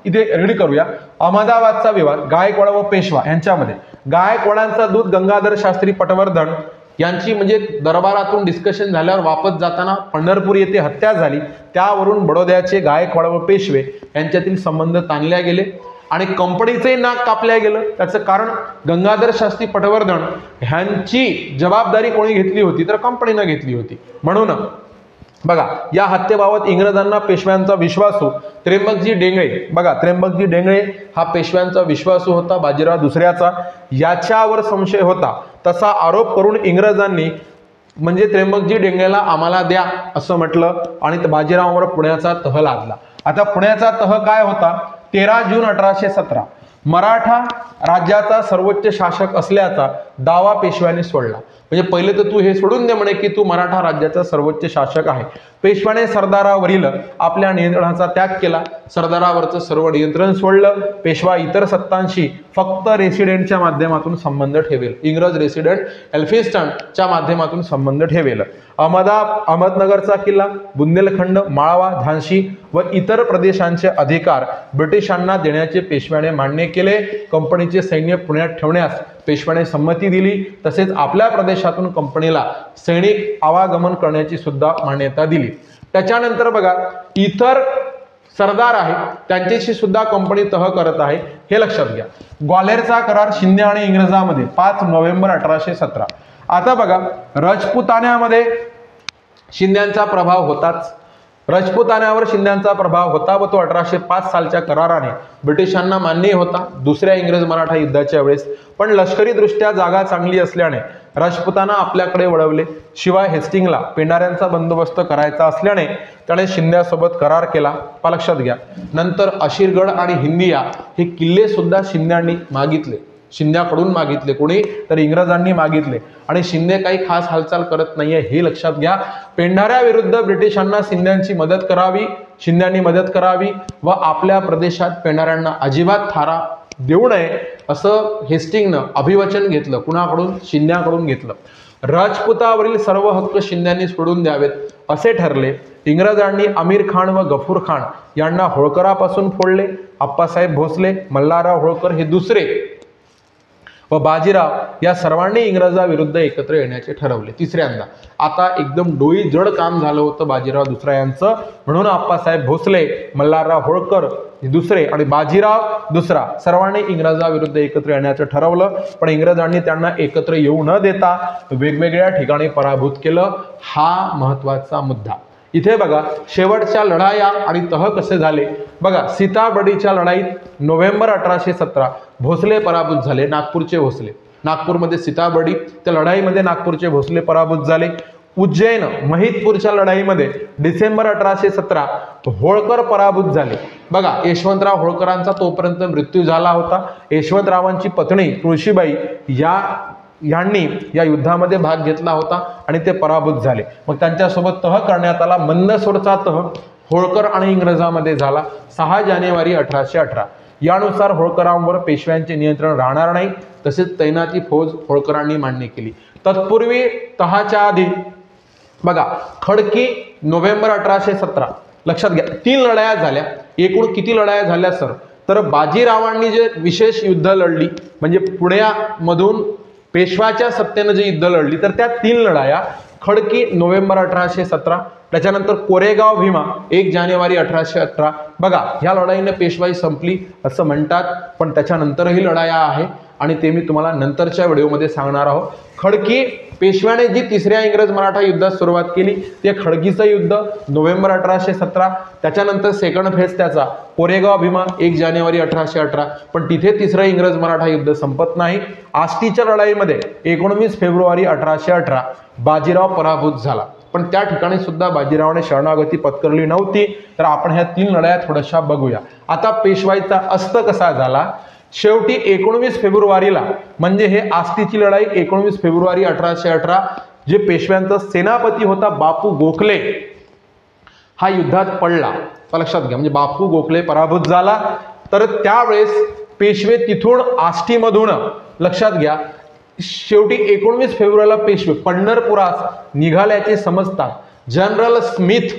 इथे रीड करूया. अहमदाबादचा विवाद गायकवाड व पेशवा यांच्यामध्ये गायकवाडांचा दूत गंगाधर शास्त्री पटवर्धन यांची म्हणजे दरबारातून डिस्कशन झाल्यावर वापस जाताना पंढरपूर येथे हत्या झाली. त्यावरून बडोद्याचे गायकवाड व पेशवे यांच्यातील संबंध ताणले गेले आणि कंपनीचंही नाक कापल्या गेलं. त्याचं कारण गंगाधर शास्त्री पटवर्धन ह्यांची जबाबदारी कोणी घेतली होती तर कंपनीनं घेतली होती. म्हणून बघा, या हत्येबाबत इंग्रजांना पेशव्यांचा विश्वासू त्र्यंबकजी डेंगळे बघा, त्र्यंबकजी डेंगळे हा पेशव्यांचा विश्वासू होता, बाजीराव दुसऱ्याचा. याच्यावर संशय होता. तसा आरोप करून इंग्रजांनी म्हणजे त्र्यंबकजी डेंगळेला आम्हाला द्या असं म्हटलं आणि बाजीरावांवर पुण्याचा तह लादला. आता पुण्याचा तह काय होता? 13 जून 1817 मराठा राज्याचा सर्वोच्च शासक असल्याचा दावा पेशव्याने सोडला. म्हणजे पहिले तर तू हे सोडून दे म्हणे की तू मराठा राज्याचा सर्वोच्च शासक आहे. पेशव्याने सरदारावरील आपल्या नियंत्रणाचा त्याग केला. सरदारावरचं सर्व नियंत्रण सोडलं. पेशवा इतर सत्तांशी फक्त रेसिडेंटच्या माध्यमातून संबंध ठेवेल. इंग्रज रेसिडेंट एल्फिन्स्टनच्या माध्यमातून संबंध ठेवेल. अहमदनगरचा किल्ला, बुंदेलखंड, माळवा, झांसी व इतर प्रदेशांचे अधिकार ब्रिटिशांना देण्याचे पेशव्याने मान्य केले. कंपनीचे सैन्य पुण्यात ठेवण्यास पेशव्याने संमती दिली. तसेच आपल्या प्रदेशातून कंपनीला सैनिक आवागमन करण्याची सुद्धा मान्यता दिली. त्याच्यानंतर बघा, इतर सरदार आहेत त्यांच्याशी सुद्धा कंपनी तह करत आहे, हे लक्षात घ्या. ग्वाल्हेरचा करार शिंदे आणि इंग्रजांमध्ये 5 नोव्हेंबर 1817. आता बघा, राजपुतान्यामध्ये शिंद्यांचा प्रभाव होताच. राजपुतान्यावर शिंद्यांचा प्रभाव होता व तो 1805 सालच्या कराराने ब्रिटिशांना मान्य होता दुसऱ्या इंग्रज मराठा युद्धाच्या वेळेस. पण लष्करी दृष्ट्या जागा चांगली असल्याने राजपुताना आपल्याकडे वळवले. शिवाय हेस्टिंगला पेंढाऱ्यांचा बंदोबस्त करायचा असल्याने त्याने शिंद्यासोबत करार केला. लक्षात घ्या. नंतर अशीरगड आणि हिंदिया हे किल्ले सुद्धा शिंद्यांनी मागितले. शिंद्याकडून मागितले, कोणी तर इंग्रजांनी मागितले. आणि शिंदे काही खास हालचाल करत नाहीये हे लक्षात घ्या. पेंढाऱ्या विरुद्ध ब्रिटिशांना शिंद्यांची मदत करावी, शिंद्यांनी मदत करावी व आपल्या प्रदेशात पेंढाऱ्यांना अजिबात थारा देऊ नये असं हेस्टिंगनं अभिवचन घेतलं. कुणाकडून? शिंद्याकडून घेतलं. राजपुतावरील सर्व हक्क शिंद्यांनी सोडून द्यावेत असे ठरले. इंग्रजांनी आमिर खान व गफूर खान यांना होळकरापासून फोडले. आप्पासाहेब भोसले, मल्हारराव होळकर हे दुसरे व बाजीराव या सर्वांनी इंग्रजाविरुद्ध एकत्र येण्याचे ठरवले तिसऱ्यांदा. आता एकदम डोई जड काम झालं होतं बाजीराव दुसरा यांचं. म्हणून आप्पासाहेब भोसले, मल्हारराव होळकर हे दुसरे आणि बाजीराव दुसरा सर्वांनी इंग्रजाविरुद्ध एकत्र येण्याचं ठरवलं. पण इंग्रजांनी त्यांना एकत्र येऊ न देता वेगवेगळ्या ठिकाणी पराभूत केलं. हा महत्वाचा मुद्दा. इथे बघा, शेवटच्या लढाया आणि तह कसे झाले बघा. सीताबर्डीच्या लढाईत नोव्हेंबर 1817 भोसले पराभूत झाले. नागपूरचे भोसले, नागपूरमध्ये सीताबर्डी, त्या लढाईमध्ये नागपूरचे भोसले पराभूत झाले. उज्जैन महितपूरच्या लढाईमध्ये डिसेंबर 1817 होळकर पराभूत झाले. बघा, यशवंतराव होळकरांचा तोपर्यंत मृत्यू झाला होता. यशवंतरावांची पत्नी तुळशीबाई यांनी या युद्धामध्ये भाग घेतला होता आणि ते पराभूत झाले. मग त्यांच्यासोबत तह करण्यात आला. मंदसोरचा तह होळकर आणि इंग्रजांमध्ये झाला 6 जानेवारी 1818. यानुसार होळकरांवर पेशव्यांचे नियंत्रण राहणार नाही, तसेच तैनाती फौज होळकरांनी मान्य केली. तत्पूर्वी तहाच्या आधी बघा, खडकी नोव्हेंबर 1817 लक्षात घ्या. 3 लढाया झाल्या. एकूण किती लढाया झाल्या सर? तर बाजीरावांनी जे विशेष युद्ध लढली म्हणजे पुण्यामधून पेशवाच्या सत्तेनं जे युद्ध लढली तर त्या 3 लढाया, खडकी नोव्हेंबर 1817, त्याच्यानंतर कोरेगाव भीमा 1 जानेवारी 1818. बघा, ह्या लढाईने पेशवाई संपली असं म्हणतात, पण त्याच्यानंतरही लढाया आहे आणि ते मी तुम्हाला नंतरच्या व्हिडिओमध्ये सांगणार आहोत. खडकी पेशव्याने जी 3ऱ्या इंग्रज मराठा युद्धात सुरुवात केली ते खडकीचं युद्ध नोव्हेंबर 1817. त्याच्यानंतर सेकंड फेज त्याचा कोरेगाव भीमा 1 जानेवारी 1818. पण तिथे 3रं इंग्रज मराठा युद्ध संपत नाही. आष्टीच्या लढाईमध्ये 19 फेब्रुवारी 1818 बाजीराव पराभूत झाला. पण त्या ठिकाणी सुद्धा बाजीरावाने शरणागती पत्करली नव्हती. तर आपण ह्या 3 लढाया थोड्याशा बघूया. आता पेशवाईचा अस्त कसा झाला. शेवटी 19 फेब्रुवारीला म्हणजे हे आष्टीची लढाई 19 फेब्रुवारी 1818, जे पेशव्यांचा सेनापती होता बापू गोखले हा युद्धात पडला. लक्षात घ्या, म्हणजे बापू गोखले पराभूत झाला. तर त्यावेळेस पेशवे तिथून आष्टीमधून, लक्षात घ्या, शेवटी 19 फेब्रुवारीला पेशवे पंढरपुरास निघाल्याचे समजतात जनरल स्मिथ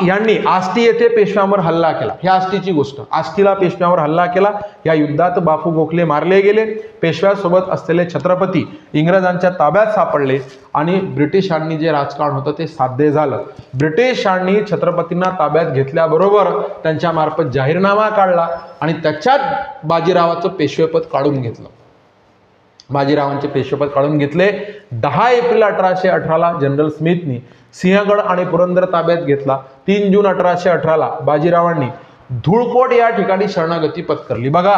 यांनी आष्टी येथे पेशव्यांवर हल्ला केला. ही आष्टीची गोष्ट. आष्टीला पेशव्यांवर हल्ला केला. या युद्धात बापू गोखले मारले गेले. पेशव्यासोबत असलेले छत्रपती इंग्रजांच्या ताब्यात सापडले आणि ब्रिटिशांनी जे राजकारण होतं ते साध्य झालं. ब्रिटिशांनी छत्रपतींना ताब्यात घेतल्याबरोबर त्यांच्या मार्फत जाहीरनामा काढला आणि त्याच्यात बाजीरावाचं पेशवेपद काढून घेतलं. बाजीरावांचे पेशवेपद काढून घेतले. 10 एप्रिल 1818ला जनरल स्मिथनी सिंहगड आणि पुरंदर ताब्यात घेतला. 3 जून 1818ला बाजीरावांनी धुळकोट या ठिकाणी शरणागती पत्करली. बघा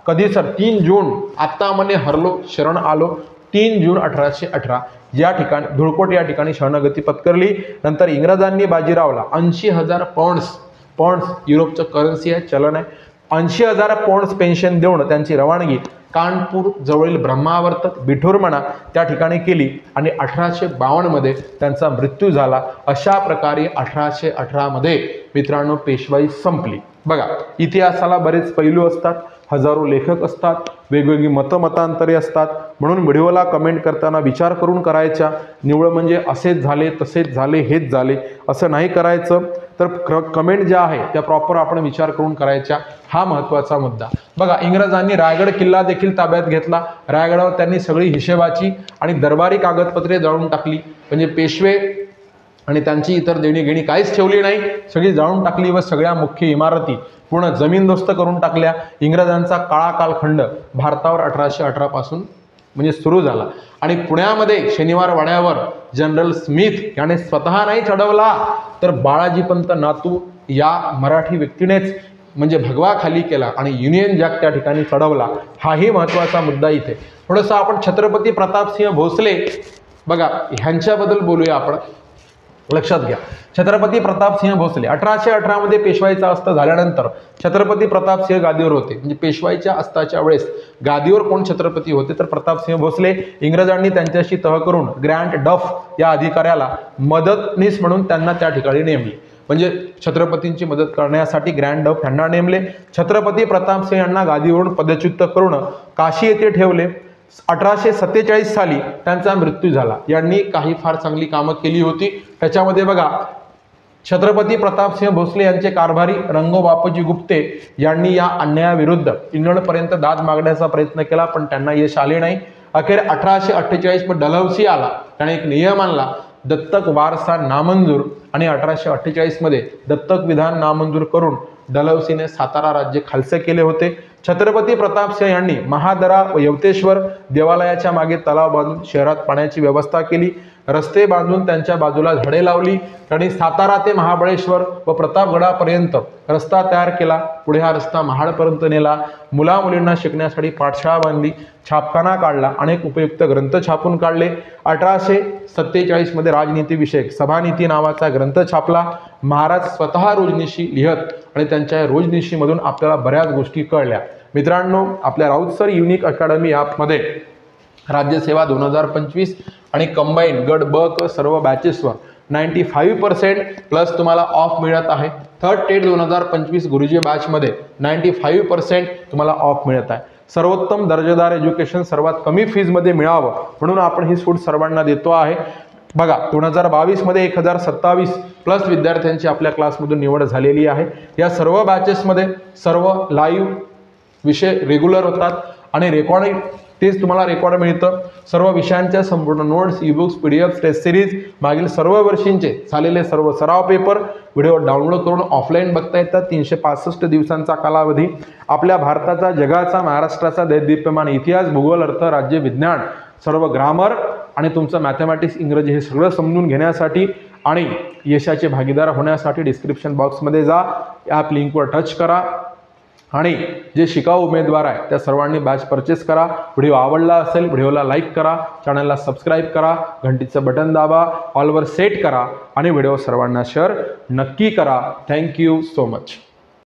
कधी सर, 3 जून, आता म्हणे हरलो शरण आलो. 3 जून 1818 या ठिकाणी धुळकोट या ठिकाणी शरणागती पत्करली. नंतर इंग्रजांनी बाजीरावला 80,000 पौंड्स युरोपचं करन्सी आहे, चलन आहे, 80,000 पौंड्स पेन्शन देऊन त्यांची रवानगी कानपूर जवळील ब्रह्मावर्त बिठूरमणा त्या ठिकाणी केली आणि 1852 मध्ये त्यांचा मृत्यू झाला. अशा प्रकारे 1818 मध्ये मित्रांनो पेशवाई संपली. बघा, इतिहासाला बरेच पैलू असतात, हजारो लेखक असतात, वेगवेगळी मतांतरे असतात. म्हणून व्हिडिओला कमेंट करताना विचार करून करायच्या. निवळ म्हणजे असेच झाले, तसेच झाले, हेच झाले असं नाही करायचं. तर कमेंट ज्या आहे त्या प्रॉपर आपण विचार करून करायच्या. हा महत्त्वाचा मुद्दा. बघा, इंग्रजांनी रायगड किल्ला देखील ताब्यात घेतला. रायगडावर त्यांनी सगळी हिशेबाची आणि दरबारी कागदपत्रे जाळून टाकली. म्हणजे पेशवे आणि त्यांची इतर देणीघेणी काहीच ठेवली नाही, सगळी जाळून टाकली व सगळ्या मुख्य इमारती पूर्ण जमीनदोस्त करून टाकल्या. इंग्रजांचा काळा कालखंड भारतावर 1818 पासून म्हणजे सुरू झाला. आणि पुण्यामध्ये शनिवार वाड्यावर जनरल स्मिथ याने स्वतः नाही चढवला, तर बाळाजीपंत नातू या मराठी व्यक्तीनेच म्हणजे भगवा खाली केला आणि युनियन जॅक त्या ठिकाणी चढवला. हाही महत्त्वाचा मुद्दा इथे. थोडंसं आपण छत्रपती प्रतापसिंह भोसले, बघा ह्यांच्याबद्दल बोलूया आपण. लक्षात घ्या, छत्रपती प्रतापसिंह भोसले 1818 मध्ये पेशवाईचा अस्त झाल्यानंतर छत्रपती प्रतापसिंह गादीवर होते. म्हणजे पेशवाईच्या अस्ताच्या वेळेस गादीवर कोण छत्रपती होते तर प्रतापसिंह भोसले. इंग्रजांनी त्यांच्याशी तह करून ग्रँड डफ या अधिकाऱ्याला मदतनीस म्हणून त्यांना त्या ठिकाणी नेमले. म्हणजे छत्रपतींची मदत करण्यासाठी ग्रँड डफ यांना नेमले. छत्रपती प्रतापसिंह यांना गादीवरून पदच्युत करून काशी येथे ठेवले. 1847 साली त्यांचा मृत्यू झाला. यांनी काही फार चांगली कामं केली होती. त्याच्यामध्ये बघा, छत्रपती प्रतापसिंह भोसले यांचे कारभारी रंगो बापूजी गुप्ते यांनी या अन्यायाविरुद्ध इंग्लंडपर्यंत दाद मागण्याचा प्रयत्न केला, पण त्यांना यश आले नाही. अखेर 1848 मध्ये डलहौसी आला. त्याने एक नियम आणला, दत्तक वारसा नामंजूर, आणि 1848 मध्ये दत्तक विधान नामंजूर करून डलहौसीने सातारा राज्य खालसे केले होते. छत्रपती प्रतापसिंह यांनी महादरा व यवतेश्वर देवालयाच्या मागे तलाव बांधून शहरात पाण्याची व्यवस्था केली. रस्ते बांधून त्यांच्या बाजूला झाडे लावली. त्यांनी सातारा ते महाबळेश्वर व प्रतापगडापर्यंत रस्ता तयार केला. पुढे हा रस्ता महाडपर्यंत नेला. मुलामुलींना शिकण्यासाठी पाठशाळा बांधली. छापखाना काढला. अनेक उपयुक्त ग्रंथ छापून काढले. 1847 मध्ये राजनीती विषयक सभानीती नावाचा ग्रंथ छापला. महाराज स्वतः रोजनिशी लिहत आणि त्यांच्या रोजनिशीमधून आपल्याला बऱ्याच गोष्टी कळल्या. मित्रांनो, आपल्या राऊत सर युनिक अकॅडमी ॲपमध्ये राज्यसेवा 2025 आणि कंबाईन गट ब क सर्व बॅचेसवर 95% प्लस तुम्हाला ऑफ मिळत आहे. थर्ड टेट 2025 गुरुजी बॅचमध्ये 95% तुम्हाला ऑफ मिळत आहे. सर्वोत्तम दर्जेदार एज्युकेशन सर्वात कमी फीजमध्ये मिळावं म्हणून आपण ही सूट सर्वांना देतो आहे. बघा 2022 मध्ये 1027 प्लस विद्यार्थ्यांची आपल्या क्लासमधून निवड झालेली आहे। या सर्व बॅचेसमध्ये सर्व लाईव्ह विषय रेग्युलर होतात आणि रेकॉर्डिंग तेच तुम्हाला रेकॉर्ड मिळतं। सर्व विषयांच्या संपूर्ण notes, ebooks, PDF, test series, मागील सर्व वर्षींचे झालेले सर्व सराव पेपर व्हिडिओ डाउनलोड करून ऑफलाईन बघता येतात। 365 दिवसांचा कालावधी आपल्या भारताचा, जगाचा, महाराष्ट्राचा दैदिप्यमान इतिहास, भूगोल, अर्थ, राज्य, विज्ञान, सर्व ग्रामर आणि तुमचं मॅथमॅटिक्स, इंग्रजी हे सगळं समजून घेण्यासाठी आणि यशाचे भागीदार होण्यासाठी डिस्क्रिप्शन बॉक्समध्ये जा, ॲप लिंकवर टच करा आणि जे शिकाऊ उमेदवार आहे त्या सर्वांनी बॅच परचेस करा। व्हिडिओ आवडला असेल व्हिडिओला लाईक करा, चॅनलला सबस्क्राईब करा, घंटीचं बटन दाबा, ऑलवर सेट करा आणि व्हिडिओ सर्वांना शेअर नक्की करा। Thank you so much.